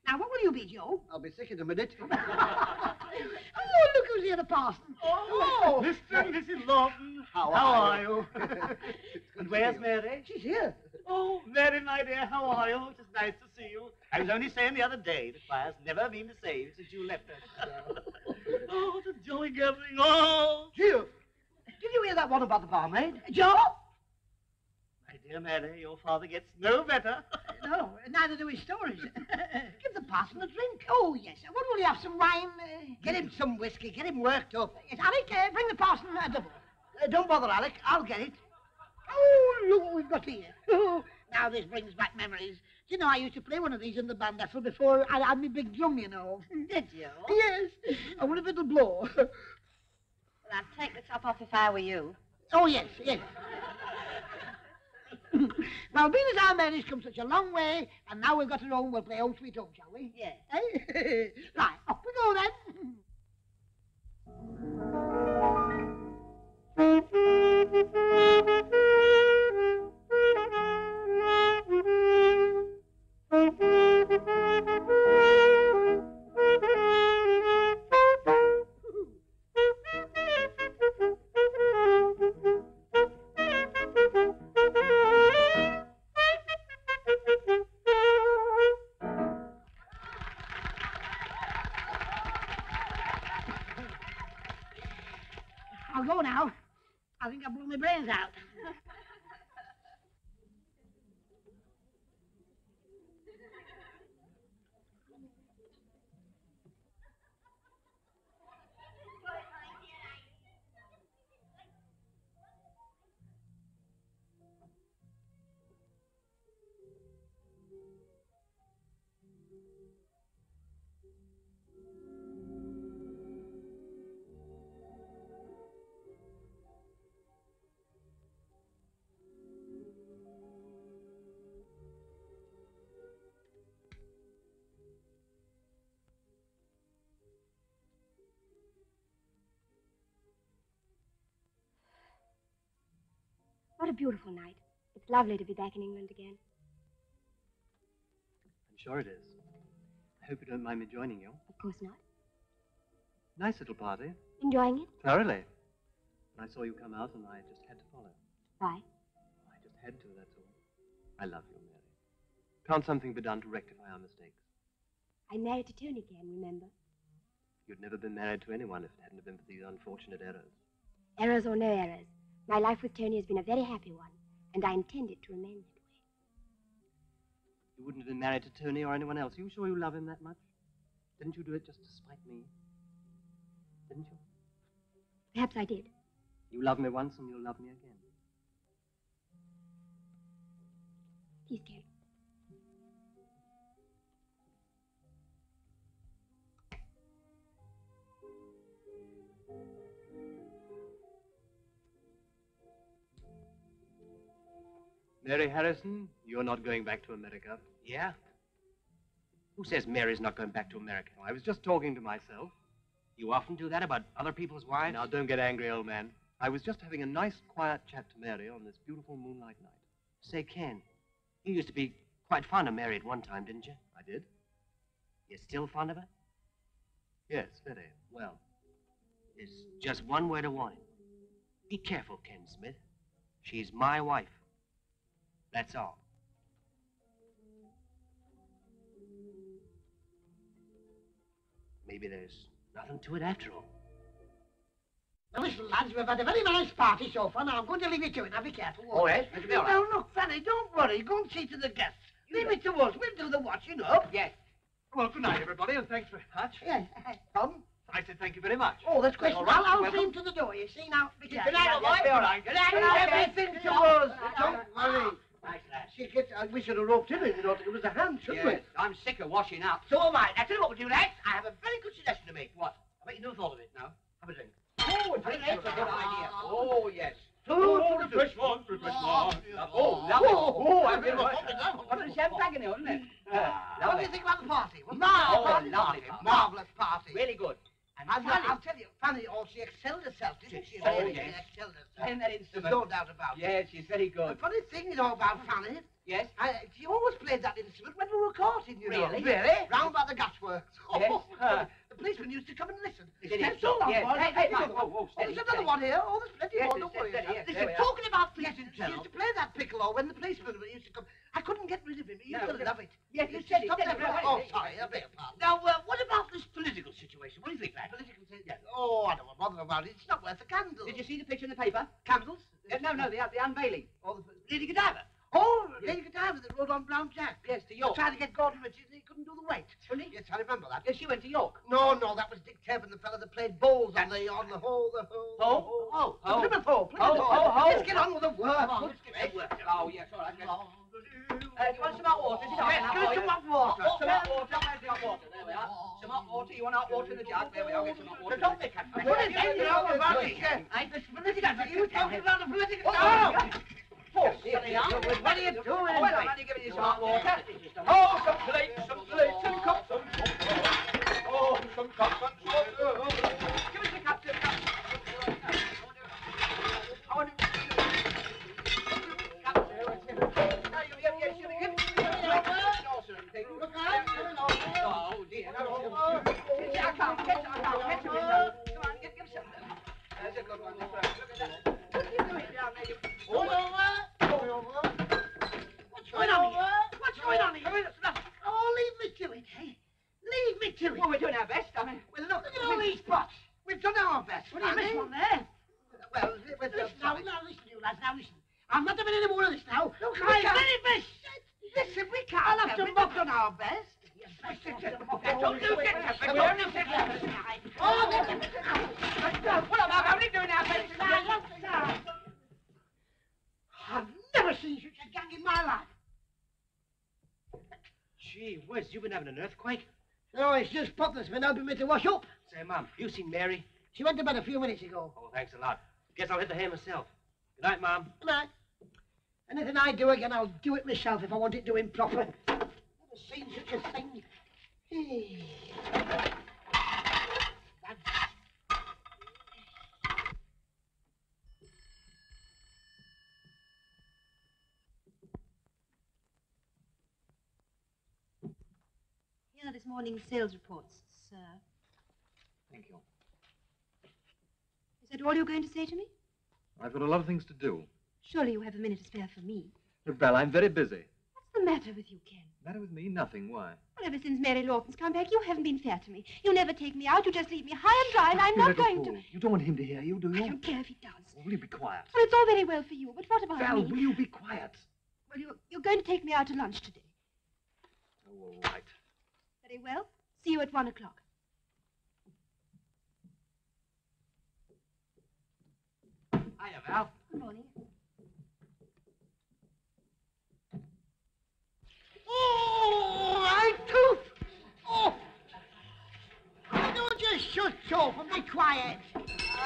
Now, what will you be, Joe? I'll be sick in a minute. Oh, look who's here, the parson. Oh, Mr. and Mrs. Lawton, how are you? And where's Mary? She's here. Oh, Mary, my dear, how are you? It's nice to see you. I was only saying the other day that Fire's never been the same since you left us. Oh, the jolly gathering. Oh, Here. Did you hear that one about the barmaid? Joe? my dear Mary, your father gets no better. No, neither do his stories. Give the parson a drink. Oh, yes. What will you have, some wine? Get him some whiskey. Get him worked up. Yes, Alec, bring the parson a double. Don't bother, Alec. I'll get it. Oh, look what we've got here. Oh, now this brings back memories. Do you know, I used to play one of these in the band after before I had my big drum, you know. Did you? Yes. I wonder if it'll blow. Well, I'd take the top off if I were you. Oh, yes, yes. Well, being as our Mary's come such a long way, and now we've got her home, we'll play Home Sweet Home, shall we? Yes. Eh? Right, off we go then. I'll go now. I think I blew my brains out. What a beautiful night. It's lovely to be back in England again. I'm sure it is. I hope you don't mind me joining you. Of course not. Nice little party. Enjoying it? Thoroughly. I saw you come out and I just had to follow. Why? I just had to, that's all. I love you, Mary. Can't something be done to rectify our mistakes? I'm married to Tony again, remember? You'd never been married to anyone if it hadn't been for these unfortunate errors. Errors or no errors, my life with Tony has been a very happy one, and I intend it to remain that way. You wouldn't have been married to Tony or anyone else. Are you sure you love him that much? Didn't you do it just to spite me? Didn't you? Perhaps I did. You loved me once and you'll love me again. Please, Tony. Mary Harrison, you're not going back to America. Yeah? Who says Mary's not going back to America? I was just talking to myself. You often do that about other people's wives? Now, don't get angry, old man. I was just having a nice, quiet chat to Mary on this beautiful moonlight night. Say, Ken, you used to be quite fond of Mary at one time, didn't you? I did? You're still fond of her? Yes, very. Well, there's just one word of warning. Be careful, Ken Smith. She's my wife. That's all. Maybe there's nothing to it after all. Now, listen, lads, we've had a very nice party so far. Now, I'm going to leave you to it. Now, be careful. Oh, yes? It'll be all right. Now, look, Fanny, don't worry. Go and see to the guests. Leave it to us. We'll do the watching up. Yes. Well, good night, everybody, and thanks very much. Yes. Come. I said thank you very much. Oh, that's quite Listen, all right. I'll see him to the door, you see. Now, be careful. Good night, old boy. Be all right. Good night, Leave everything to us. Don't worry. Nice lad. She gets, we should have roped him in, you know, to give us a hand, shouldn't Yes, I'm sick of washing up. So am I. Now, tell you what we'll do next. I have a very good suggestion to make. What? I bet you never thought of it now. Have a drink. Oh, a drink. That's a good idea. Oh, yes. Oh, refresh one. Oh, lovely. Oh, I mean, what a champagne in here, isn't it? What do you think about the party? Well, Oh, lovely. Marvellous party. Really good. And I'll tell you, Fanny, she excelled herself, didn't she? Oh, Really, yes. She excelled herself. And that There's instrument. no doubt about it. Yes, she's very The good. funny thing, you know, about Fanny, Yes? She always played that instrument when we were courting, you know. Really? Really? Round by the gasworks. Yes. The policeman used to come and listen. Did he? There's so long, Yes. boys. Hey, There's Mike. another one. Whoa, Oh, there's steady, another steady. one here. Oh, there's plenty Yes, more. Don't worry. steady, yes, there Listen, we are. talking about Yes, policemen, she tell. used to play that piccolo when the policeman used to come. I couldn't get rid of him. He used to love it. Yes, He you said it. stopped Steady, there for- right, Oh, right. sorry. I beg your pardon. Now, what about this political situation? What do you think, lad? Political thing, yeah. Oh, I don't want to bother about it. It's not worth a candle. Did you see the picture in the paper? Candles? No, the unveiling. Oh, Lady Godiva. Oh, Lady Godiva that rode on Brown Jack. Yes, to York. Trying to get Gordon Richards, he couldn't do the weight. Couldn't he? Yes, I remember that. Yes, she went to York. No, that was Dick Tebben, the fella that played bowls on the hole. Oh, The Plymouth Hole. oh. Let's get on with the work. Come on, let's get to work. Oh, yes, all right. Yes. You want some hot water? Is it Yes, hot? give us some hot water. Some hot water. Where's the hot water? There we are. Some hot water. You want hot water in the jug? There we are. Get some hot water. Don't make it. What is that? You're all about it. He was talking about the political. What are you doing? Well, I'm only giving you some hot water. Oh, some plates and cups and oh, some cups and saucers. Give us the cup, the cup. I want to... Oh, dear. I can't catch it. Come on, give some. There's a good one. Look at that. What are you doing down there? What's going on here? What's going on here? Oh, leave me to it, hey? Leave me to it. Well, we're doing our best. I mean, Well, look at all these pots. We've done our best. What do you miss one there? Well, Listen, now, listen, you lads, now listen. I'm not having any more of this now. Look, My we can't- very best. Listen, we can't. I'll have to We've mock done our best. don't do that. We're only sitting there. What about only doing our best? I've never seen such a gang in my life. Gee whiz, you've been having an earthquake? No, it's just Pop that's been helping me to wash up. Say, Mum, you seen Mary? She went to bed a few minutes ago. Oh, thanks a lot. Guess I'll hit the hay myself. Good night, Mum. Good night. Anything I do again, I'll do it myself if I want it doing proper. Never seen such a thing. Hey. Here are this morning's sales reports, sir. Thank you. Is that all you're going to say to me? I've got a lot of things to do. Surely you have a minute to spare for me. Look, Belle, I'm very busy. What's the matter with you, Ken? Matter with me? Nothing. Why? Well, ever since Mary Lawton's come back, you haven't been fair to me. You never take me out. You just leave me high and dry, and I'm You not little going fool. to. You don't want him to hear you, do I you? don't care if he does. Oh, will you be quiet? Well, it's all very well for you, but what about Val, me? will you be quiet? Well, you're going to take me out to lunch today. Oh, all right. Very well. See you at 1 o'clock. Hiya, Val. Good morning. Oh, my tooth! Oh! Don't just shut off and be quiet.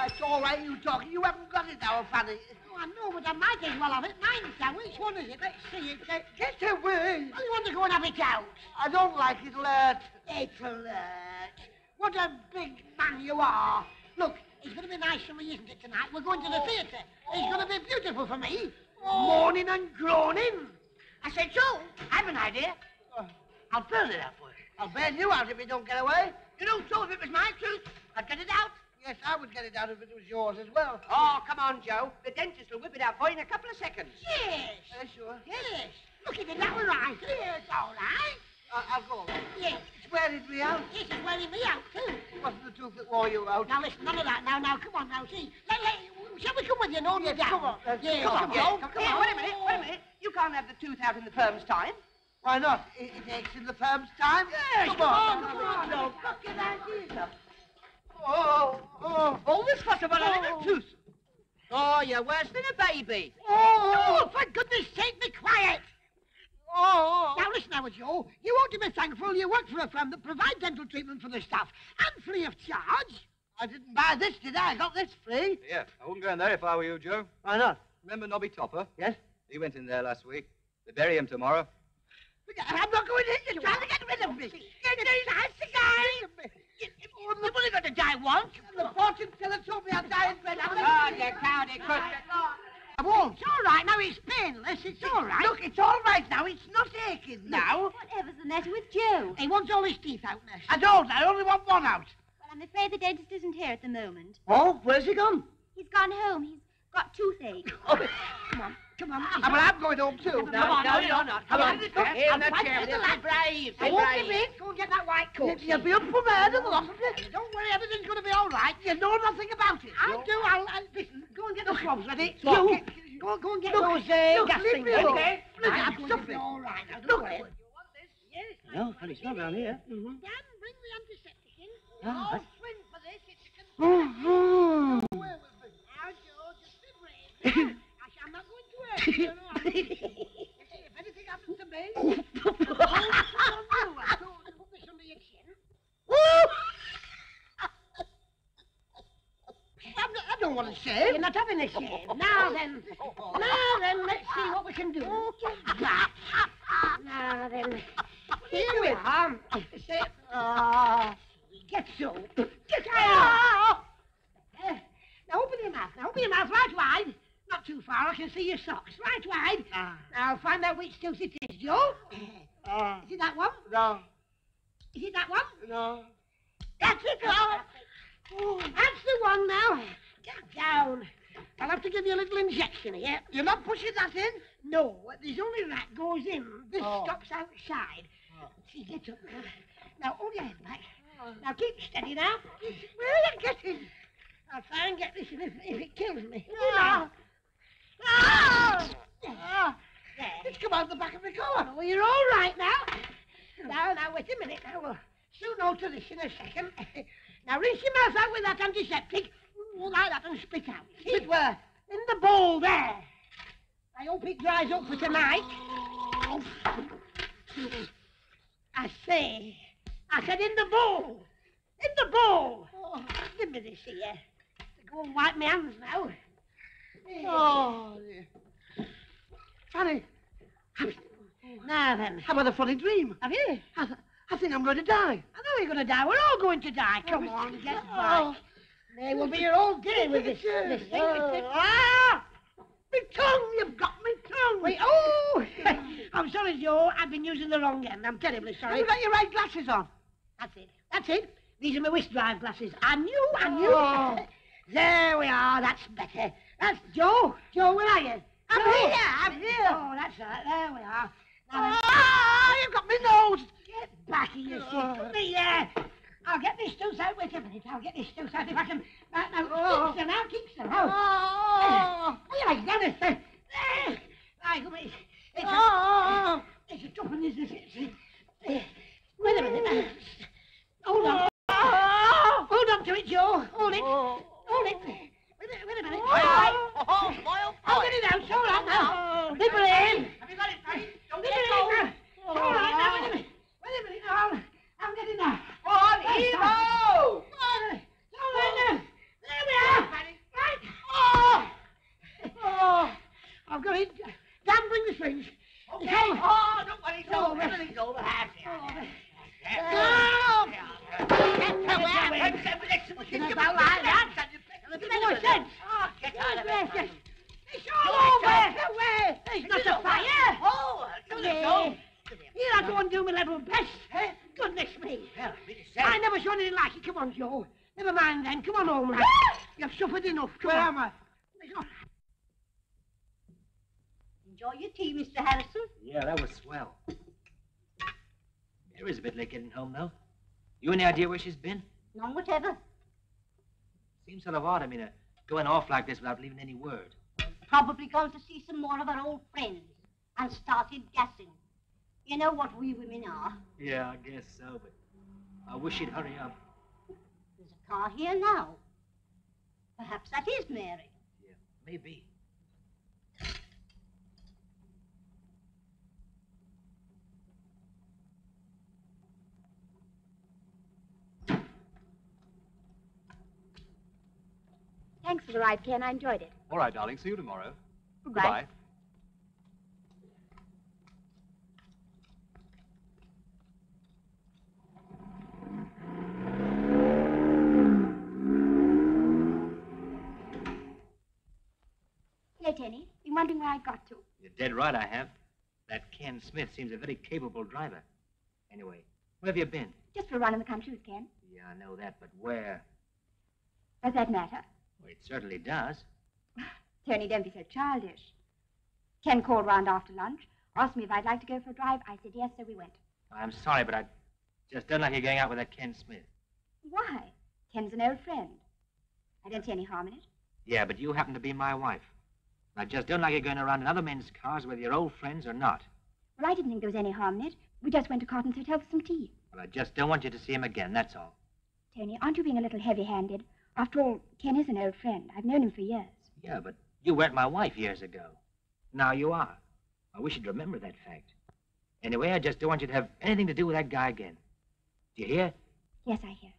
It's all right, you talking. You haven't got it now, Fanny. Oh, I know, but I might as well have it. Mine's now. Which one is it? Let's see it. Get away. Well, you want to go and have it out? I don't like it, Lert. It'll hurt. What a big man you are. Look, it's going to be nice for me, isn't it, tonight? We're going to the theatre. It's going to be beautiful for me. Mourning and groaning. I said, Joe, I've an idea. I'll burn it out for you. I'll burn you out if you don't get away. You know, Joe, if it was my tooth, I'd get it out. Yes, I would get it out if it was yours as well. Oh, come on, Joe. The dentist will whip it out for you in a couple of seconds. Yes. Sure. Yes. Look at it, that was right. Yes, all right. I'll go. Yes. It's wearing me out. Yes, it's wearing me out, too. It wasn't the tooth that wore you out. Now, listen, none of that. Now, come on, now, see. Shall we come with you and hold you down? Come on. Yes, Come on, come yes, on. come Come Here, on. wait a minute. You can't have the tooth out in the firm's time. Why not? It aches in the firm's time. Yes, come on. come on. No. Look at that, All this fuss about a little tooth. Oh, you're worse than a baby. Oh, for goodness sake, be quiet. Oh. Now, listen, now, Joe. You ought to be thankful you work for a firm that provides dental treatment for the staff, and free of charge. I didn't buy this, did I? I got this free. Yeah, I wouldn't go in there if I were you, Joe. Why not? Remember Nobby Topper? Yes? He went in there last week. They bury him tomorrow. I'm not going in. You're trying to get rid of me. That's the guy. You've only got to die once. And the fortune teller told me I'd die in bed. Oh, you county cook. I won't. It's all right now. It's painless. It's all right. Look, it's all right now. It's not aching now. Whatever's the matter with Joe? He wants all his teeth out, Nurse. I don't. I only want one out. Well, I'm afraid the dentist isn't here at the moment. Oh, where's he gone? He's gone home. He's got toothache. Come on. Come on. Well, I'm going home, too. Come on, no, you're not. Come on. Here in the chair. Be brave. I won't give in. Go and get that white coat. You'll be up for murder, the lot of you. Don't worry, everything's going to be all right. You know nothing about it. I'll do. I'll listen. Go and get the swabs ready. Swab. You go and get Look, those look, gas leave things. me alone. Okay. Look, I'm I'm going to be suffering. all right now. Don't Look. worry. No, funny smell down here. Dan, bring the antiseptic in. Ah, I'll swing for this. It's a concern. Now, Joe, just be brave. I'm not going to hurt you. No, if anything happens to me, I'll put this under your chin. I don't want to shave. You're not having a shave. Now then, let's see what we can do. Now then, here we are. Get so. Get out. Now open your mouth. Now open your mouth right wide. Not too far. I can see your socks. Right wide. Now find out which tooth it is, Joe. Is it that one? No. Is it that one? No. That's it, Joe. That's the one now. Get down. I'll have to give you a little injection here. You're not pushing that in? No, there's only that goes in. This stops outside. See, get up now. Now hold your head back. Now keep steady now. Where are you getting? I'll try and get this in if it kills me. There. It's come out the back of the collar. Well, you're all right now. Now, wait a minute. Now, we'll soon alter this in a second. Now, rinse your mouth out with that antiseptic. Like that and spit out. Spit where? In the bowl there. I hope it dries up for tonight. I said in the bowl. In the bowl. Give me this here. Go and wipe my hands now. Oh, dear. Fanny, Now then. I've had a funny dream. Have you? I think I'm going to die. I know you're going to die. We're all going to die. Come on, get back. They will be here all day with this thing. Ah! My tongue! You've got my tongue! Wait, oh! I'm sorry, Joe. I've been using the wrong end. I'm terribly sorry. Have you got your right glasses on? That's it. These are my whisk drive glasses. I knew. Oh. There we are. That's better. That's Joe. Joe, where are you? I'm here. Oh, that's right. There we are. Ah! You've got my nose! Get back here, you see. Come here. I'll get this tooth out. Wait a minute. I'll get this tooth out if I can. Now, keep still. Oh, yeah, got it. There. Right, come here. It's a toughen, isn't it? Wait a minute. Hold on. Hold on to it, Joe. Hold it. Hold it. Wait a minute. I'll get it out. It's all right now. Nibble in. Have you got it, Fanny? Don't Nibble let in go. now. It's all right now. Wait a minute. I'll get it now. On, hero! All right now. There we are. Right. Oh, I've got it. Dan, bring the syringe. Okay. Oh, don't worry. Oh, Everything's over half here. No! Get away. It's about like that. A bit more sense. Oh, get out of it. It's all over. Away. There's not a fire. Oh, Yeah. Here I go and do my level best. Goodness me. Well, I never saw anything like it. Come on, Joe. Never mind then. Come on home, lad. You've suffered enough. Come Where on. am I? Enjoy your tea, Mr. Harrison. Yeah, that was swell. Mary's a bit late getting home, though. You any idea where she's been? None whatever. Seems sort of odd, going off like this without leaving any word. Probably going to see some more of her old friends and started gassing. You know what we women are. Yeah, I guess so, but I wish she'd hurry up. There's a car here now. Perhaps that is Mary. Yeah, maybe. Thanks for the ride, Ken. I enjoyed it. All right, darling. See you tomorrow. Goodbye. Goodbye. Hello, Tenny. You Been wondering where I got to. You're dead right, I have. That Ken Smith seems a very capable driver. Anyway, where have you been? Just for a run in the country with Ken. Yeah, I know that, but where? Does that matter? Well, it certainly does. Tony, don't be so childish. Ken called round after lunch, asked me if I'd like to go for a drive. I said yes, so we went. I'm sorry, but I just don't like you going out with that Ken Smith. Why? Ken's an old friend. I don't see any harm in it. Yeah, but you happen to be my wife. I just don't like you going around in other men's cars, whether you're old friends or not. Well, I didn't think there was any harm in it. We just went to Cotton's Hotel for some tea. Well, I just don't want you to see him again, that's all. Tony, aren't you being a little heavy-handed? After all, Ken is an old friend. I've known him for years. Yeah, but you weren't my wife years ago. Now you are. I wish you'd remember that fact. Anyway, I just don't want you to have anything to do with that guy again. Do you hear? Yes, I hear.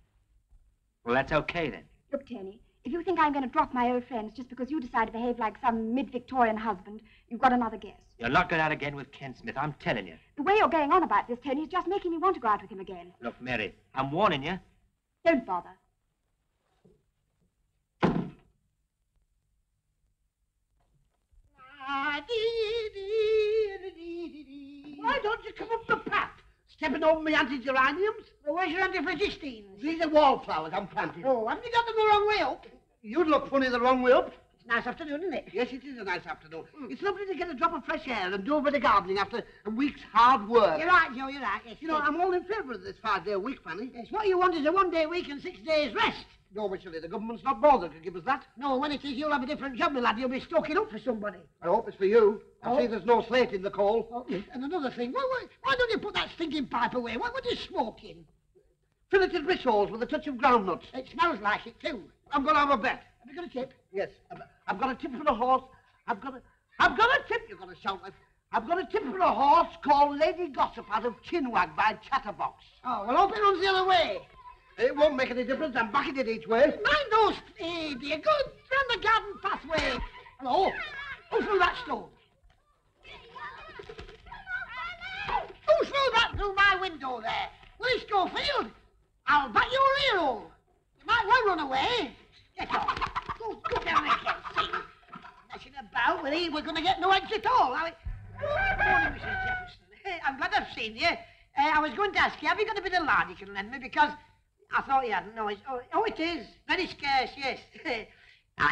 Well, that's okay then. Look, Tony, if you think I'm going to drop my old friends just because you decide to behave like some mid-Victorian husband, you've got another guess. You're not going out again with Ken Smith, I'm telling you. The way you're going on about this, Tony, is just making me want to go out with him again. Look, Mary, I'm warning you. Don't bother. Why don't you come up the path? Stepping over my anti-geraniums? Well, where's your anti-phlogistenes? These are wallflowers I'm planting. Oh, haven't you got them the wrong way up? You'd look funny the wrong way up. It's a nice afternoon, isn't it? Yes, it is a nice afternoon. It's lovely to get a drop of fresh air and do a bit of gardening after a week's hard work. You're right, Joe, you're right. Yes, You know, I'm all in favour of this 5-day week, Fanny. Yes, what you want is a one-day week and 6 days rest. No, Michelly, the government's not bothered to give us that. No, when it is, you'll have a different job, my lad. You'll be stoking up for somebody. I hope it's for you. Oh. I see there's no slate in the coal. Oh, yes, and another thing, why don't you put that stinking pipe away? What are you smoking? Filleted rissoles with a touch of groundnuts. It smells like it, too. I'm going to have a bet. Have you got a tip? Yes, I've got a tip for the horse. I've got a tip. You're going to shout like. I've got a tip for a horse called Lady Gossip out of Chinwag by Chatterbox. Oh, well, hope it runs the other way. It won't make any difference. I'm backing it each way. Mind those, dear. Go down the garden pathway. Hello? Who threw that stone? Who threw that through my window there? Willie Schofield? I'll bet you're a hero. You might well run away. Get up. Go down again, see? Messing about with you, we're going to get no eggs at all. Morning, Mrs. Jefferson. I'm glad I've seen you. I was going to ask you, have you got a bit of lard you can lend me? Because I thought you hadn't. No, it is. Very scarce, yes.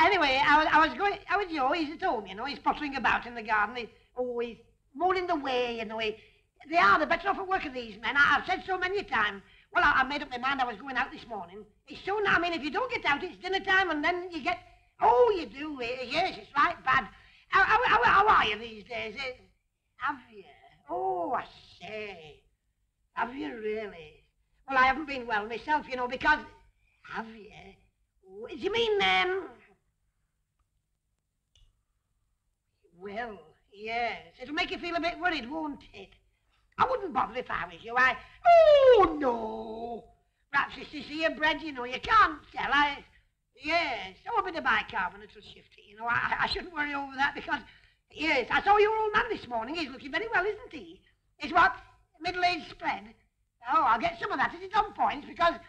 Anyway, I was going... How is Joe? He's at home, you know. He's pottering about in the garden. He's mowing the way, you know. They are. They're better off at work, these men. I've said so many times. Well, I made up my mind I was going out this morning. It's soon. I mean, if you don't get out, it's dinner time, and then you get... Oh, you do. Yes, it's right bad. How are you these days? Have you? Oh, I say. Have you really? Well, I haven't been well myself, you know, because... Have you? Oh, do you mean, Well, yes. It'll make you feel a bit worried, won't it? I wouldn't bother if I was you. Oh, no. Perhaps it's to see your bread, you know. You can't tell. Yes. Oh, a bit of bicarbonate will shift it, you know. I shouldn't worry over that because... Yes, I saw your old man this morning. He's looking very well, isn't he? It's what? Middle-aged spread? Oh, I'll get some of that. It's on points because...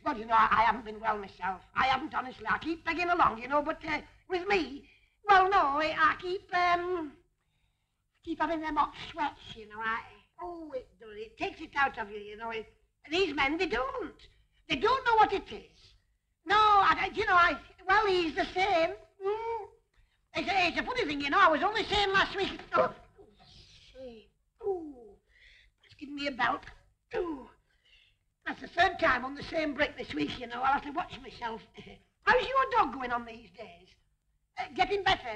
Well, you know, I haven't been well myself. I haven't, honestly. I keep begging along, you know, but with me... Well, no, I keep having them hot sweats, you know. It does. It takes it out of you, you know. These men, they don't. They don't know what it is. No, well, he's the same. It's a funny thing, you know. I was only saying last week... Oh, that's giving me a belt. Oh, that's the third time on the same break this week, you know. I'll have to watch myself. How's your dog going on these days? Getting better.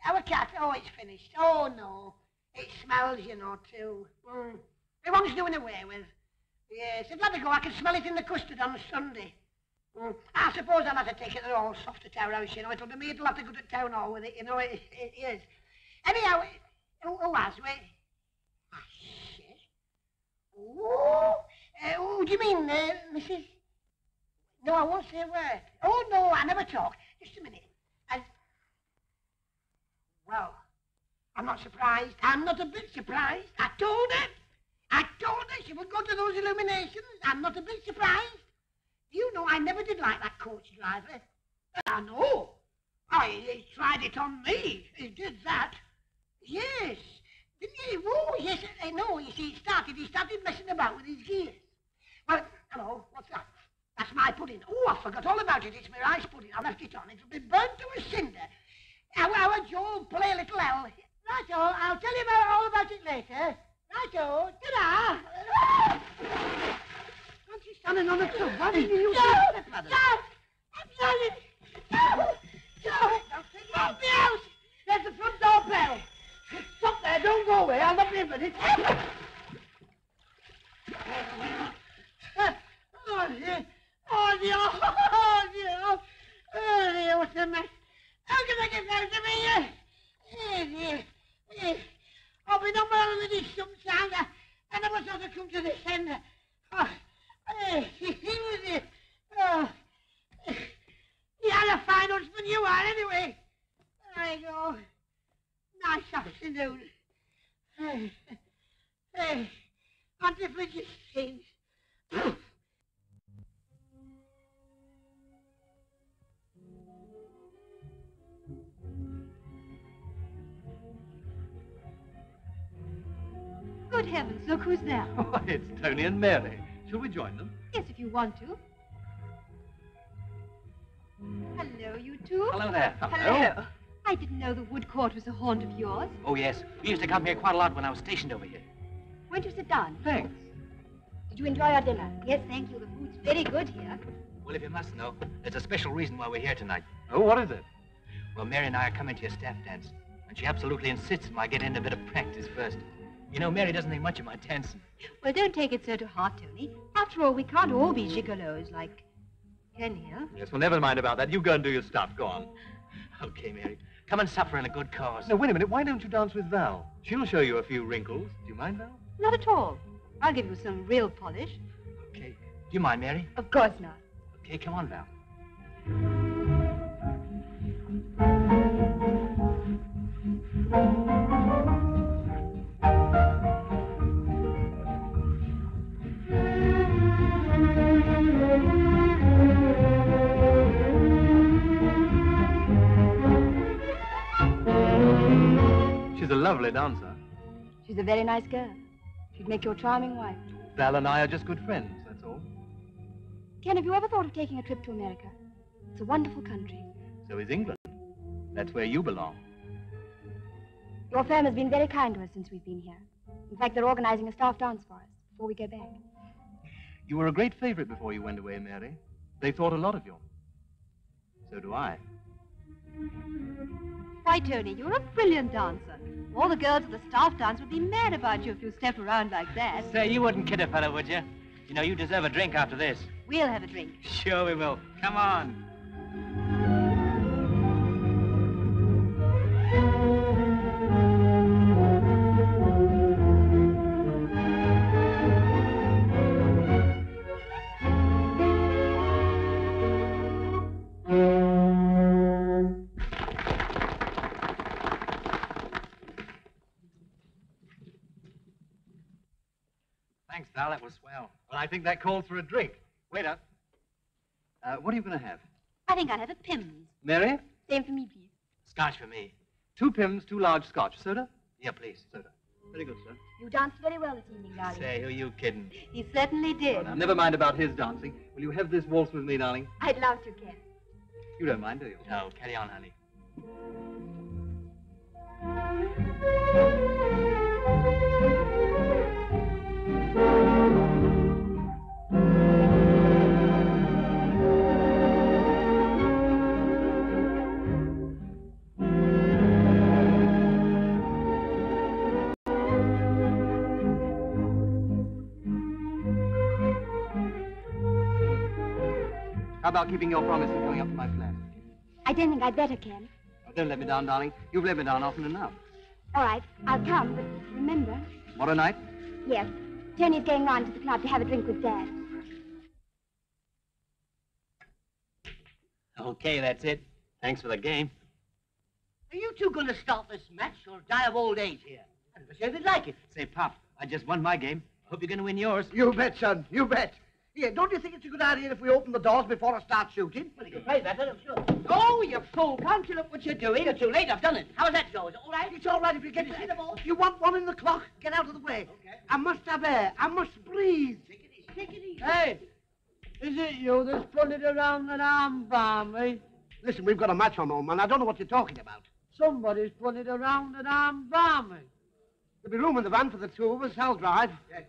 Our cat, it's finished. Oh, no. It smells, you know, too. It wants doing away with. Yes, I'd let it go. I can smell it in the custard on Sunday. I suppose I'll have to take it all soft at our house, you know. It'll be me that'll have to go to town hall with it, you know. It is. Anyhow, who has we? Shit. Do you mean, Mrs.? No, I won't say a word. Oh, no, I never talk. Just a minute. Well, I'm not surprised. I'm not a bit surprised. I told her she would go to those illuminations. I'm not a bit surprised. You know, I never did like that coach driver. I know. Oh, he tried it on me. He did that. Yes. Didn't he? Oh, yes, I know. You see, he started messing about with his gears. Well, hello, what's that? That's my pudding. Oh, I forgot all about it. It's my rice pudding. I left it on. It'll be burnt to a cinder. Our Joe, play a little L. Righto, I'll tell you all about it later. Righto, ta-da! Aren't you standing on the tub? Why didn't you use No! the step ladder? No! I'm sorry! No! No! Help me out! There's the front door bell. Stop there, don't go away. I'll not be a minute. Oh, dear. Oh, dear. Oh, dear. Oh, dear, what's the mess? How can I get out of here? Oh, dear. I've been on my own with this sometime. I never thought I'd come to this end. Oh, he was it. Oh. You had a fine husband, you are, anyway. I go. Nice afternoon. Aren't the bridges changed? Good heavens, look who's there. Oh, it's Tony and Mary. Shall we join them? Yes, if you want to. Hello, you two. Hello there. Hello. I didn't know the wood court was a haunt of yours. Oh, yes. We used to come here quite a lot when I was stationed over here. Won't you sit down? Thanks. Did you enjoy your dinner? Yes, thank you. The food's very good here. Well, if you must know, there's a special reason why we're here tonight. Oh, what is it? Well, Mary and I are coming to your staff dance, and she absolutely insists on my getting in a bit of practice first. You know, Mary doesn't think much of my dancing. Well, don't take it so to heart, Tony. After all, we can't all be gigolos like Kenny, huh? Yes, well, never mind about that. You go and do your stuff. Go on. Okay, Mary. Come and suffer in a good cause. No, wait a minute. Why don't you dance with Val? She'll show you a few wrinkles. Do you mind, Val? Not at all. I'll give you some real polish. Okay. Do you mind, Mary? Of course not. Okay, come on, Val. She's a lovely dancer. She's a very nice girl. She'd make you a charming wife. Val and I are just good friends, that's all. Ken, have you ever thought of taking a trip to America? It's a wonderful country. So is England. That's where you belong. Your firm has been very kind to us since we've been here. In fact, they're organizing a staff dance for us before we go back. You were a great favorite before you went away, Mary. They thought a lot of you. So do I. Why, Tony, you're a brilliant dancer. All the girls at the staff dance would be mad about you if you step around like that. Say, you wouldn't kid a fellow, would you? You know, you deserve a drink after this. We'll have a drink. Sure we will. Come on. Thanks, Val. That was swell. Well, I think that calls for a drink. Waiter. What are you going to have? I think I'll have a Pimm's. Mary? Same for me, please. Scotch for me. 2 Pimm's, 2 large Scotch. Soda? Yeah, please. Soda. Very good, sir. You danced very well this evening, darling. Say, who are you kidding? He certainly did. Oh, now, never mind about his dancing. Will you have this waltz with me, darling? I'd love to, Ken. You don't mind, do you? No, carry on, honey. How about keeping your promise and coming up to my flat? I don't think I'd better, Ken. Oh, don't let me down, darling. You've let me down often enough. All right, I'll come, but remember... Tomorrow night? Yes, Tony's going round to the club to have a drink with Dad. Okay, that's it. Thanks for the game. Are you two going to start this match or die of old age here? I never said they'd like it. Say, Pop, I just won my game. Hope you're going to win yours. You bet, son. You bet. Here, don't you think it's a good idea if we open the doors before I start shooting? Well, you can play better, I'm sure. Oh, you fool. Can't you look what you're doing? You're too late. I've done it. How's that go? Is it all right? It's all right if you get Can you see the ball? You want one in the clock? Get out of the way. Okay. I must have air. I must breathe. Take it easy. Hey, is it you that's put it around that arm bar, eh? Listen, we've got a match on, old man. I don't know what you're talking about. Somebody's put it around that arm bar, me. There'll be room in the van for the two of us. I'll drive. Yes.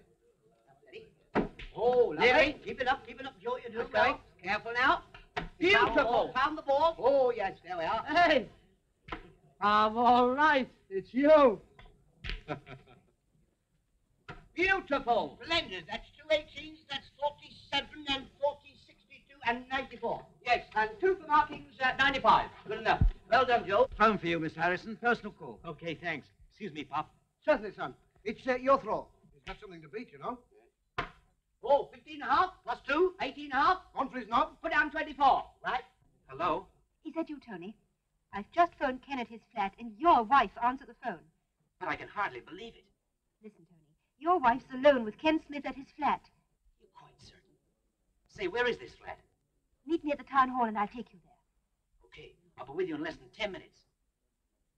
Ready? Oh, lovely. Nearly. Keep it up, Joe. You're doing Okay. well. Careful now. Beautiful. Found the ball. Oh, yes, there we are. Hey, I'm all right. It's you. Beautiful. Splendid. That's 2 18s, that's 47, and 40, 62, and 94. Yes, and 2 for markings, 95. Good enough. Well done, Joe. Phone for you, Miss Harrison. Personal call. Okay, thanks. Excuse me, Pop. Certainly, son. It's your throw. He's got something to beat, you know. Oh, 15 and a half, plus 2, 18 and a half. One for his knob. Put down 24, right? Hello? Is that you, Tony? I've just phoned Ken at his flat, and your wife answered the phone. But I can hardly believe it. Listen, Tony, your wife's alone with Ken Smith at his flat. You're quite certain. Say, where is this flat? Meet me at the town hall, and I'll take you there. Okay, I'll be with you in less than 10 minutes.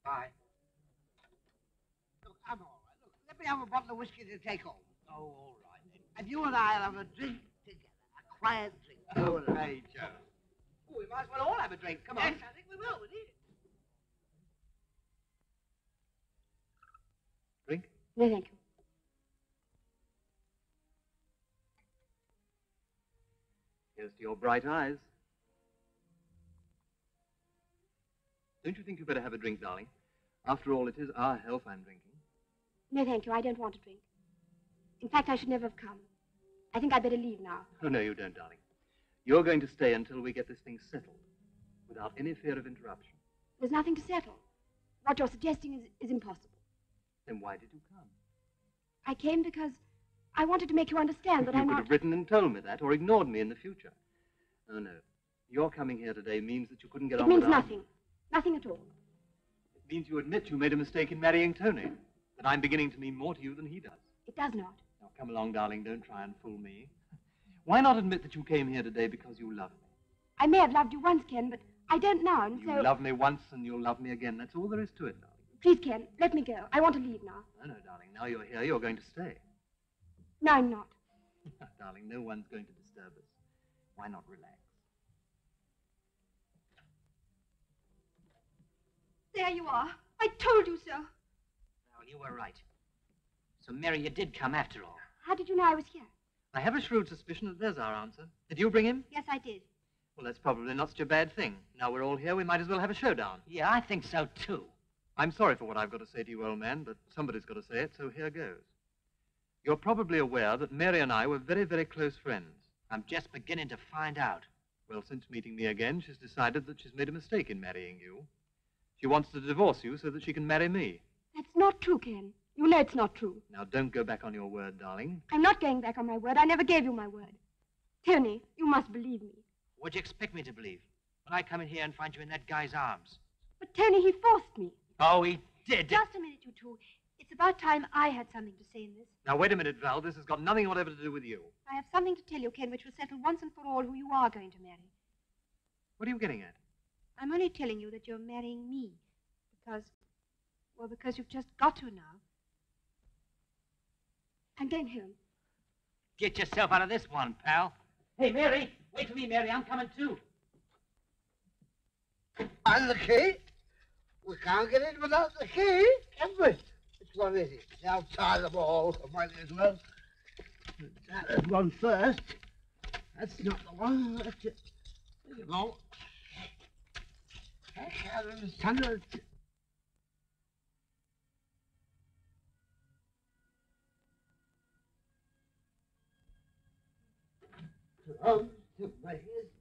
Bye. Look, I'm all right. Look, let me have a bottle of whiskey to take home. Oh, all right. And you and I'll have a drink together. A quiet drink. Oh, hey, Joe. Oh, we might as well all have a drink. Come on. Yes, I think we will. We need it. Drink? No, thank you. Here's to your bright eyes. Don't you think you'd better have a drink, darling? After all, it is our health I'm drinking. No, thank you. I don't want to drink. In fact, I should never have come. I think I'd better leave now. Oh, no, you don't, darling. You're going to stay until we get this thing settled, without any fear of interruption. There's nothing to settle. What you're suggesting is impossible. Then why did you come? I came because I wanted to make you understand that You I'm could not... have written and told me that, or ignored me in the future. Oh, no. Your coming here today means that you couldn't get It on means without me. nothing. Nothing at all. It means you admit you made a mistake in marrying Tony, that I'm beginning to mean more to you than he does. It does not. Now, come along, darling. Don't try and fool me. Why not admit that you came here today because you love me? I may have loved you once, Ken, but I don't now, and You so... love me once and you'll love me again. That's all there is to it, darling. Please, Ken, let me go. I want to leave now. No, darling. Now you're here, you're going to stay. No, I'm not. Darling, no one's going to disturb us. Why not relax? There you are. I told you so. Well, you were right. So, Mary, you did come after all. How did you know I was here? I have a shrewd suspicion that there's our answer. Did you bring him? Yes, I did. Well, that's probably not such a bad thing. Now we're all here, we might as well have a showdown. Yeah, I think so, too. I'm sorry for what I've got to say to you, old man, but somebody's got to say it, so here goes. You're probably aware that Mary and I were very, very close friends. I'm just beginning to find out. Well, since meeting me again, she's decided that she's made a mistake in marrying you. She wants to divorce you so that she can marry me. That's not true, Ken. You know it's not true. Now, don't go back on your word, darling. I'm not going back on my word. I never gave you my word. Tony, you must believe me. What'd you expect me to believe? When I come in here and find you in that guy's arms? But, Tony, he forced me. Oh, he did? Just a minute, you two. It's about time I had something to say in this. Now, wait a minute, Val. This has got nothing whatever to do with you. I have something to tell you, Ken, which will settle once and for all who you are going to marry. What are you getting at? I'm only telling you that you're marrying me. Because you've just got to now. I'm going home. Get yourself out of this one, pal. Hey, Mary. Wait for me, Mary. I'm coming, too. And the key? We can't get in without the key, can we? Which one is it? I'll tie them all. I might as well. That one first. That's not the one. That's it. There you go. I can't understand it. Clubs to make it.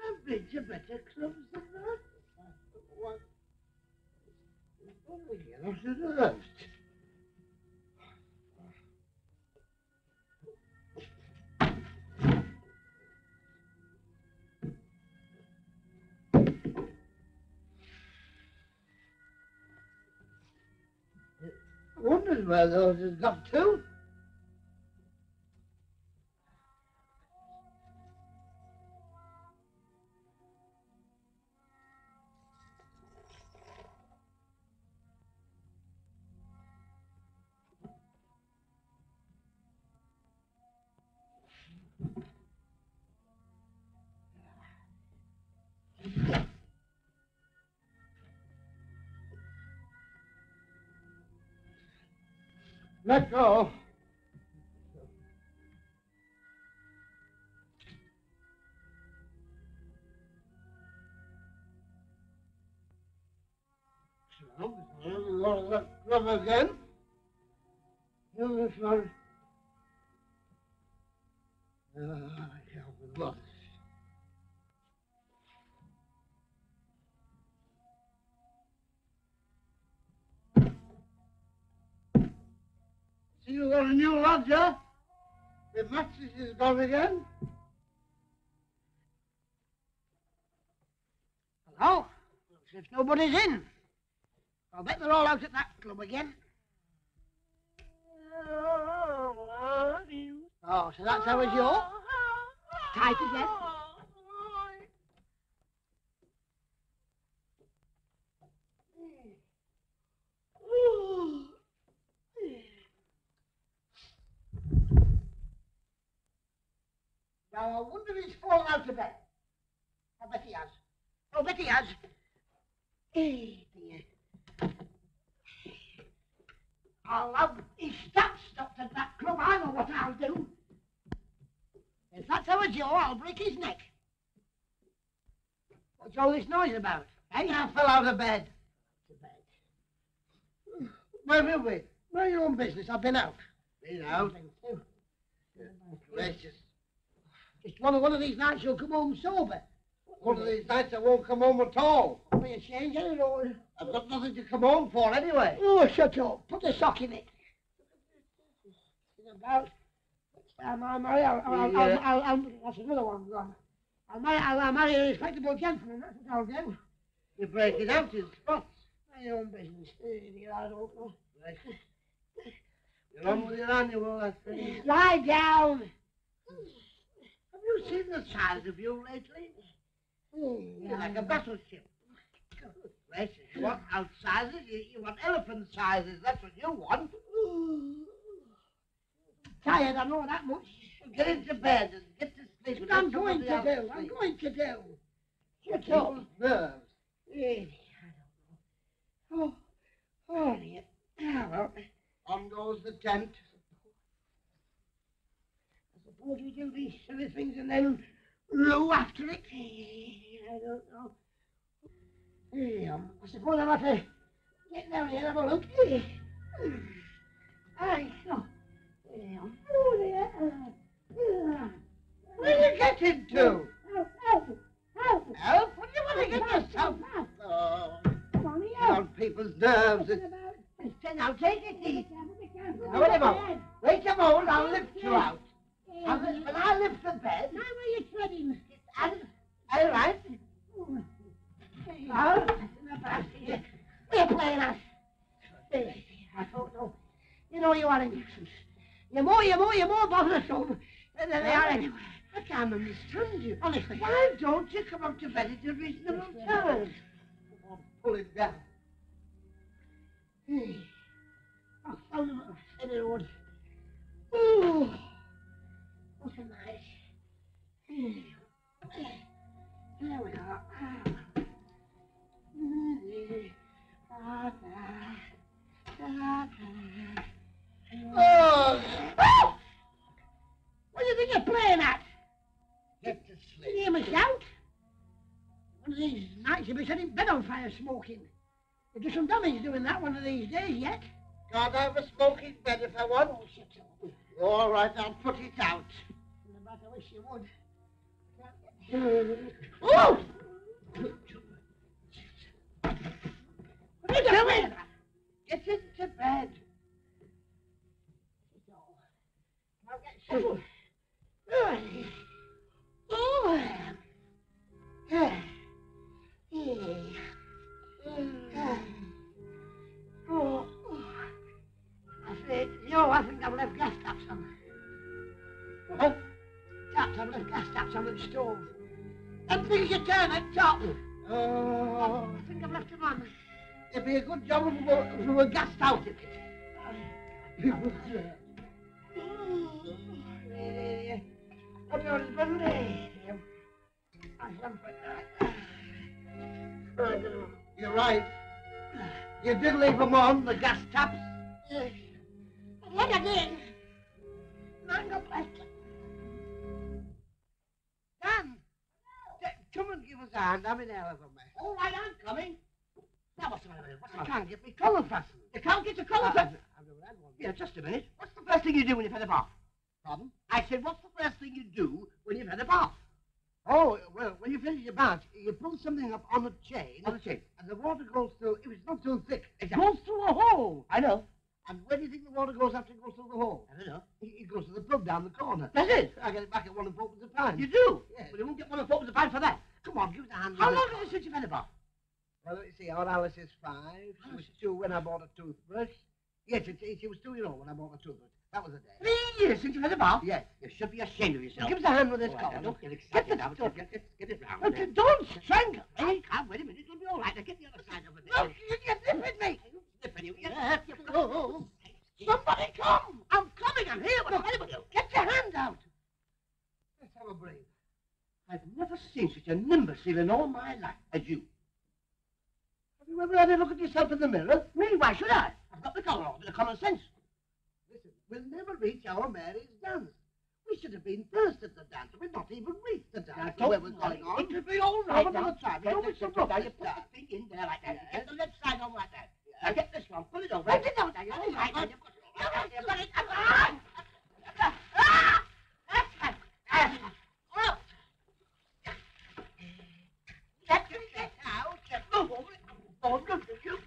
I've been to better clubs than that. What? What are we getting to the roast? I wondered where those had got to. Let go. Love again. You this one. Look. See, you got a new lodger. The mattress is gone again. Hello? Looks as if nobody's in. I'll bet they're all out at that club again. Oh, so that's how it's your? Tight again? Now, I wonder if he's fallen out of bed. I bet he has. Oh, bet he has. Hey, dear. I'll have his stats stopped at that club. I know what I'll do. If that's our Joe, I'll break his neck. What's all this noise about? Hey, I fell out of bed. Where have you been? Mind your own business. I've been out. Been out? Gracious. Just one of these nights you'll come home sober. One of these nights I won't come home at all. Won't be a change, any road. I've got nothing to come home for anyway. Oh, shut up. Put a sock in it. It's about next time I marry, that's another one gone. I'll marry a respectable gentleman, that's what I'll do. You're breaking out in spots. My own business. I don't know. You're on with your annual, I think. Lie down. Have you seen the size of you lately? You're like a battleship. Gracious, you want outsizes, you want elephant sizes, that's what you want. Tired, I know that much. Get into bed and get to sleep. I'm going to do. Shut up. Nerves. Oh, dear. Ah, well. On goes the tent. I suppose we do these silly things and then row after it. I don't know. I suppose I'll have to get down here and have a look. Oh, dear. Where are you getting to? Help! Help? What do you want to get yourself? Oh, Come on, get on people's nerves. Now take it easy. Now, wait a moment. Wait a moment, I'll lift you out. When I lift the bed... Now where you treading? All right. Now, we're playing us. I don't know. You know you are a nuisance. You're more bothersome than they are anyway. I can't understand you. Honestly. Why don't you come up to bed at a reasonable time? I'll pull it down. Oh, steady road. Ooh, what a night. There we are. Oh! What do you think you're playing at? Get to You sleep. hear me shout? One of these nights you'll be setting bed on fire smoking. You'll do some damage doing that one of these days yet. Can't I have a smoking bed if I want? Oh, shut up. All right, I'll put it out. I wish you would. Oh! What are you doing? Get into bed. I'll get settled. I think I've left gas taps on. What? Taps, I've left gas taps on the stove. Them things you turn at top. Oh, I think I've left them on. it'd be a good job if we were gassed out of it. What your husband? You're right. You did leave them on, the gas taps. I've again. Man, God bless you. Dan! Come and give us a hand. I'm in hell of a mess. All right, I'm coming. Now, what's the matter? What's the I matter? can't get my collar fastened. You can't get your collar fastened. I've never had one. Yeah, just a minute. What's the first thing you do when you've had a bath? Pardon? I said, what's the first thing you do when you've had a bath? Oh, well, when you finish your bath, you pull something up on a chain. On a chain. And the water goes through, if it's not too thick, it Exactly. goes through a hole. I know. And where do you think the water goes after it goes through the hole? I don't know. It goes to the plug down the corner. That's it. I get it back at 1 and 4 a pound. You do? Yes. But you won't get 1 and 4 a pound for that. Come on, give us a hand. How with long it. is it since you've had a bath? Well, let me see. Our Alice is 5. She was 2 when I bought a toothbrush. Yes, she was 2 years old when I bought a toothbrush. That was a day. 3 years since you've had a bath? Yes. You should be ashamed of yourself. Give us a hand with this All collar. right, now, don't get Get excited the now. stuff. Get it round. Okay, there. don't strangle. Hey, come, wait a minute. It'll be all right. Now get the other side over there. Look, you're nipping me. Nipping you. Oh, somebody come. I'm coming. I'm here. What's the matter with you? Get your hand out. Let's have a break. I've never seen such an imbecile in all my life as you. Have you ever had a look at yourself in the mirror? Me? Why should I? I've got the collar on, a bit of common sense. Listen, we'll never reach our Mary's dance. We should have been first at the dance. We've not even reached the dance. Now, Where don't we're going on. It will be all right. Over to Now, the side. Get Don't this be so one. rough Now, you this put time. the thing in there like that. Yeah. Get the left side on like that. Now, get this one. Pull it over. Get it out. Now, you're all right. Now, you've got it all right. You've got it. Get out. Move over it. Oh, look at you.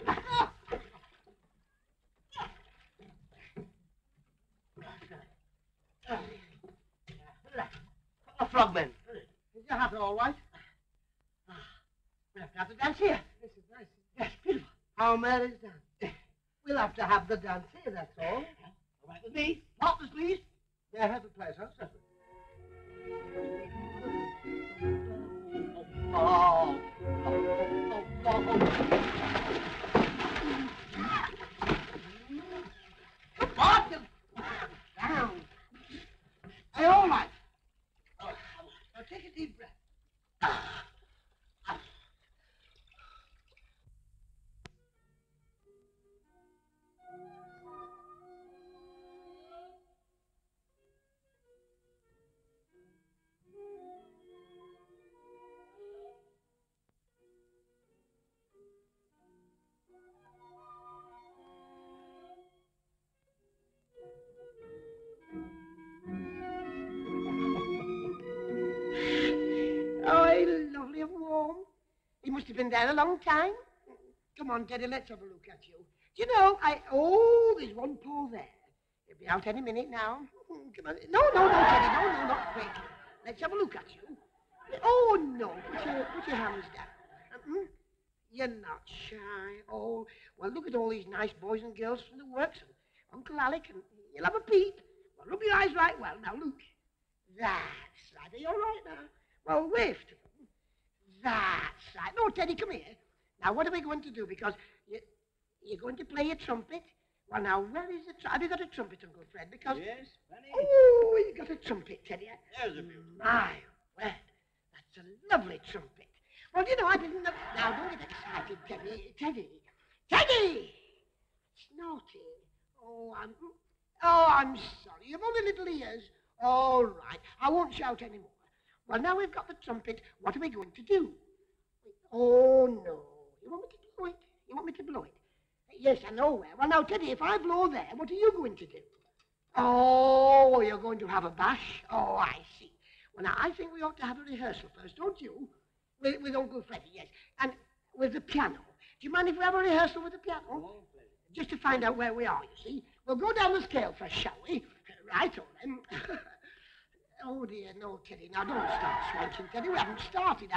A frogman. Is your hat all right? We'll have to have the dance here. This is nice. Yes, beautiful. Our Mary's dance. We'll have to have the dance here, that's all. All right with me. Partners, please. Yeah, have a pleasure. Oh. Partners. Down. Hey, all right. Now take a deep breath. Oh, lovely and warm. He must have been there a long time. Come on, Teddy, let's have a look at you. Do you know, there's one paw there. He'll be out any minute now. Come on. No, Teddy, no, not quick. Let's have a look at you. Oh, no, put your hands down. You're not shy. Oh, well, look at all these nice boys and girls from the works. And Uncle Alec, and you'll have a peep. Well, rub your eyes right well. Now, look. That's right. Are you all right now? Well, wave to them. That's right. No, Teddy, come here. Now, what are we going to do? Because you're going to play a trumpet. Well, now, where is the trumpet? Have you got a trumpet, Uncle Fred? Because... Yes, plenty. Oh, you got a trumpet, Teddy. There's a beautiful. My word. That's a lovely trumpet. Well, you know, I didn't know... Now, don't get excited, Teddy. Teddy! It's naughty. Oh, I'm sorry. You've only little ears. All right. I won't shout anymore. Well, now we've got the trumpet. What are we going to do? Oh, no. You want me to blow it? You want me to blow it? Yes, I know where. Well, now, Teddy, if I blow there, what are you going to do? Oh, you're going to have a bash? Oh, I see. Well, now, I think we ought to have a rehearsal first, don't you? With Uncle Freddie, yes. And with the piano. Do you mind if we have a rehearsal with the piano? Oh, just to find out where we are, you see. We'll go down the scale first, shall we? Right, all then. Oh, dear, no, Teddy. Now, don't start swanking, Teddy. We haven't started.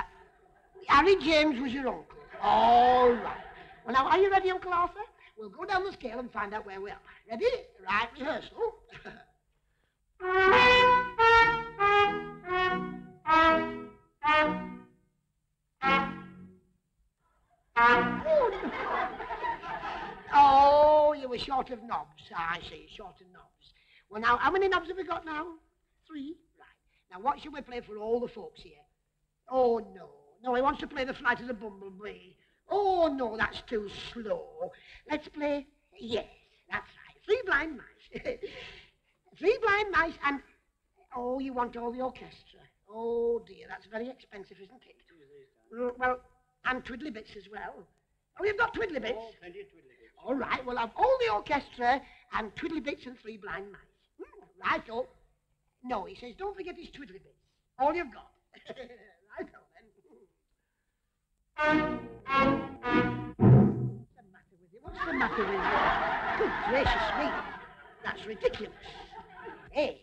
Harry James was your uncle. All right. Well, now, are you ready, Uncle Arthur? We'll go down the scale and find out where we are. Ready? Right, rehearsal. Oh, you were short of knobs. I see, short of knobs. Well, now, how many knobs have we got now? 3? Right. Now, what shall we play for all the folks here? Oh, no. No, he wants to play the Flight of the Bumblebee. Oh, no, that's too slow. Let's play, yes, that's right, 3 blind mice. 3 blind mice and... Oh, you want all the orchestra. Oh, dear, that's very expensive, isn't it? Well, and twiddly bits as well. Oh, you've got twiddly bits? Oh, plenty of twiddly bits. All right, well, I've all the orchestra and twiddly bits and 3 blind mice. Right-o. No, he says, don't forget his twiddly bits. All you've got. Right-o, then. What's the matter with you? Good gracious me. That's ridiculous. Hey,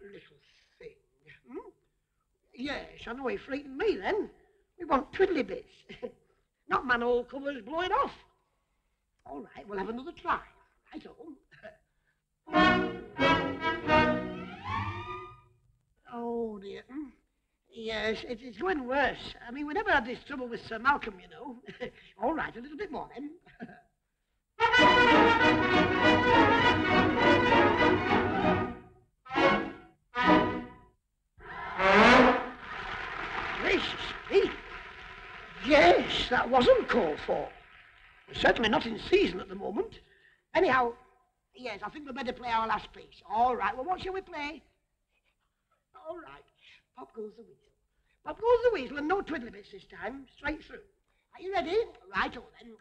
little thing. Yes, I know he frightened me then. We want twiddly bits. Not manhole covers blowing off. All right, we'll have another try. Right-o. Oh, dear. Yes, it's going worse. I mean, we never had this trouble with Sir Malcolm, you know. All right, a little bit more then. Gracious me. Yes, that wasn't called for. Certainly not in season at the moment. Anyhow, yes, I think we'd better play our last piece. All right, well, what shall we play? All right, Pop Goes the Weasel. Pop Goes the Weasel, and no twiddly bits this time, straight through. Are you ready? Right-o then.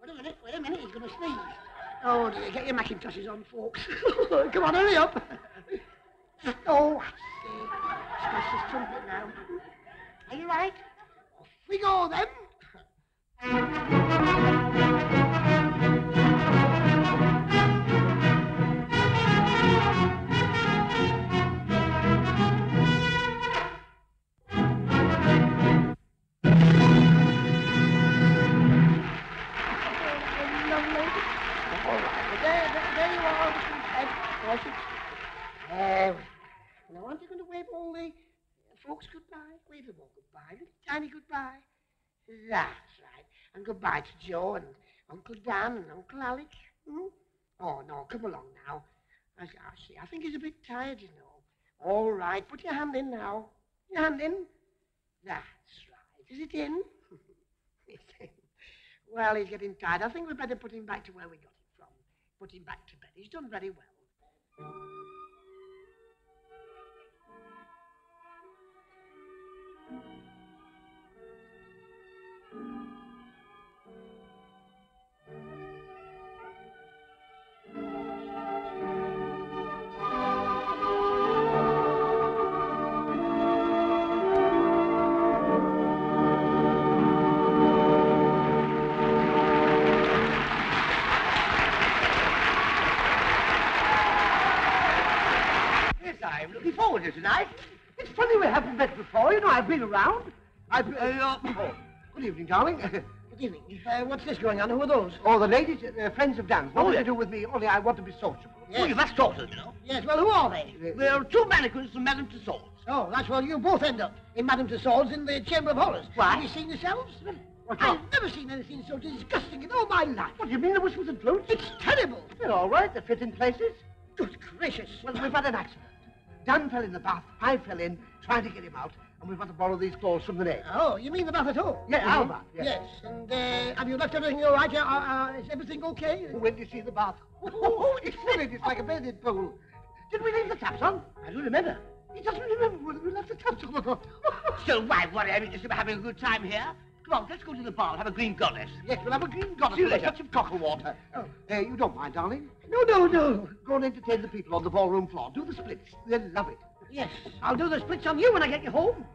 Wait a minute, he's going to sneeze. Oh dear, get your Macintoshes on, folks. Come on, hurry up. Oh, I see. Smash this trumpet now. Are you right? Off we go then. Now, aren't you going to wave all the folks goodbye? Wave them all goodbye. Little tiny goodbye. That's right. And goodbye to Joe and Uncle Dan and Uncle Alec. Oh, no, come along now. I see. I think he's a bit tired, you know. All right. Put your hand in now. Your hand in. That's right. Is it in? It's in. Well, he's getting tired. I think we'd better put him back to where we got him from. Put him back to bed. He's done very well. I'm looking forward to tonight. It's funny we haven't met before. You know, I've been around. Good evening, darling. Good evening. What's this going on? Who are those? Oh, the ladies, friends of Dan's. Nothing to do with me. Only I want to be sociable. Yes. Oh, you must talk to them, you know. Yes, well, who are they? They're 2 mannequins from Madame Tussauds. Oh, that's where you both end up. In Madame Tussauds in the Chamber of Horrors. Why? Have you seen yourselves? What's I've wrong? never seen anything so disgusting in all my life. What do you mean the whistles and flutes? It's terrible. They're all right. They fit in places. Good gracious. Well, we've had an accident. Dan fell in the bath. I fell in, trying to get him out, and we've got to borrow these clothes from the neighbor. Oh, you mean the bath at home? Yeah, our bath. Yes. And have you left everything all right? Is everything okay? When do you see the bath? Oh, it's brilliant. It's like a bathing pool. Did we leave the taps on? I do remember. He doesn't remember whether we left the taps on or not. So why worry? I mean, just having a good time here. Come on, let's go to the bar and have a green goddess. Yes, we'll have a green goddess See you with a later. touch of cockle water. Oh, you don't mind, darling? No. Go and entertain the people on the ballroom floor. Do the splits. They'll love it. Yes, I'll do the splits on you when I get you home.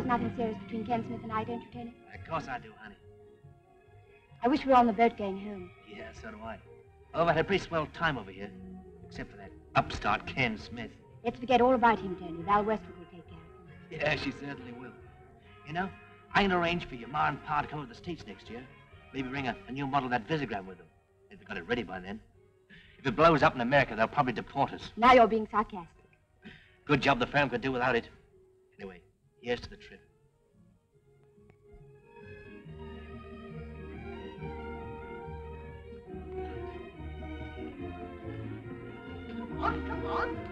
Nothing serious between Ken Smith and I, don't you, Tony? Of course I do, honey. I wish we were on the boat going home. Yeah, so do I. Oh, I had a pretty swell time over here. Except for that upstart Ken Smith. Let's forget all about him, Tony. Val Westwood will take care of him. Yeah, she certainly will. You know, I can arrange for your ma and pa to come to the States next year. Maybe bring a new model of that Visigram with them. If they've got it ready by then. If it blows up in America, they'll probably deport us. Now you're being sarcastic. Good job the firm could do without it. Anyway, here's to the trip. Come on, come on.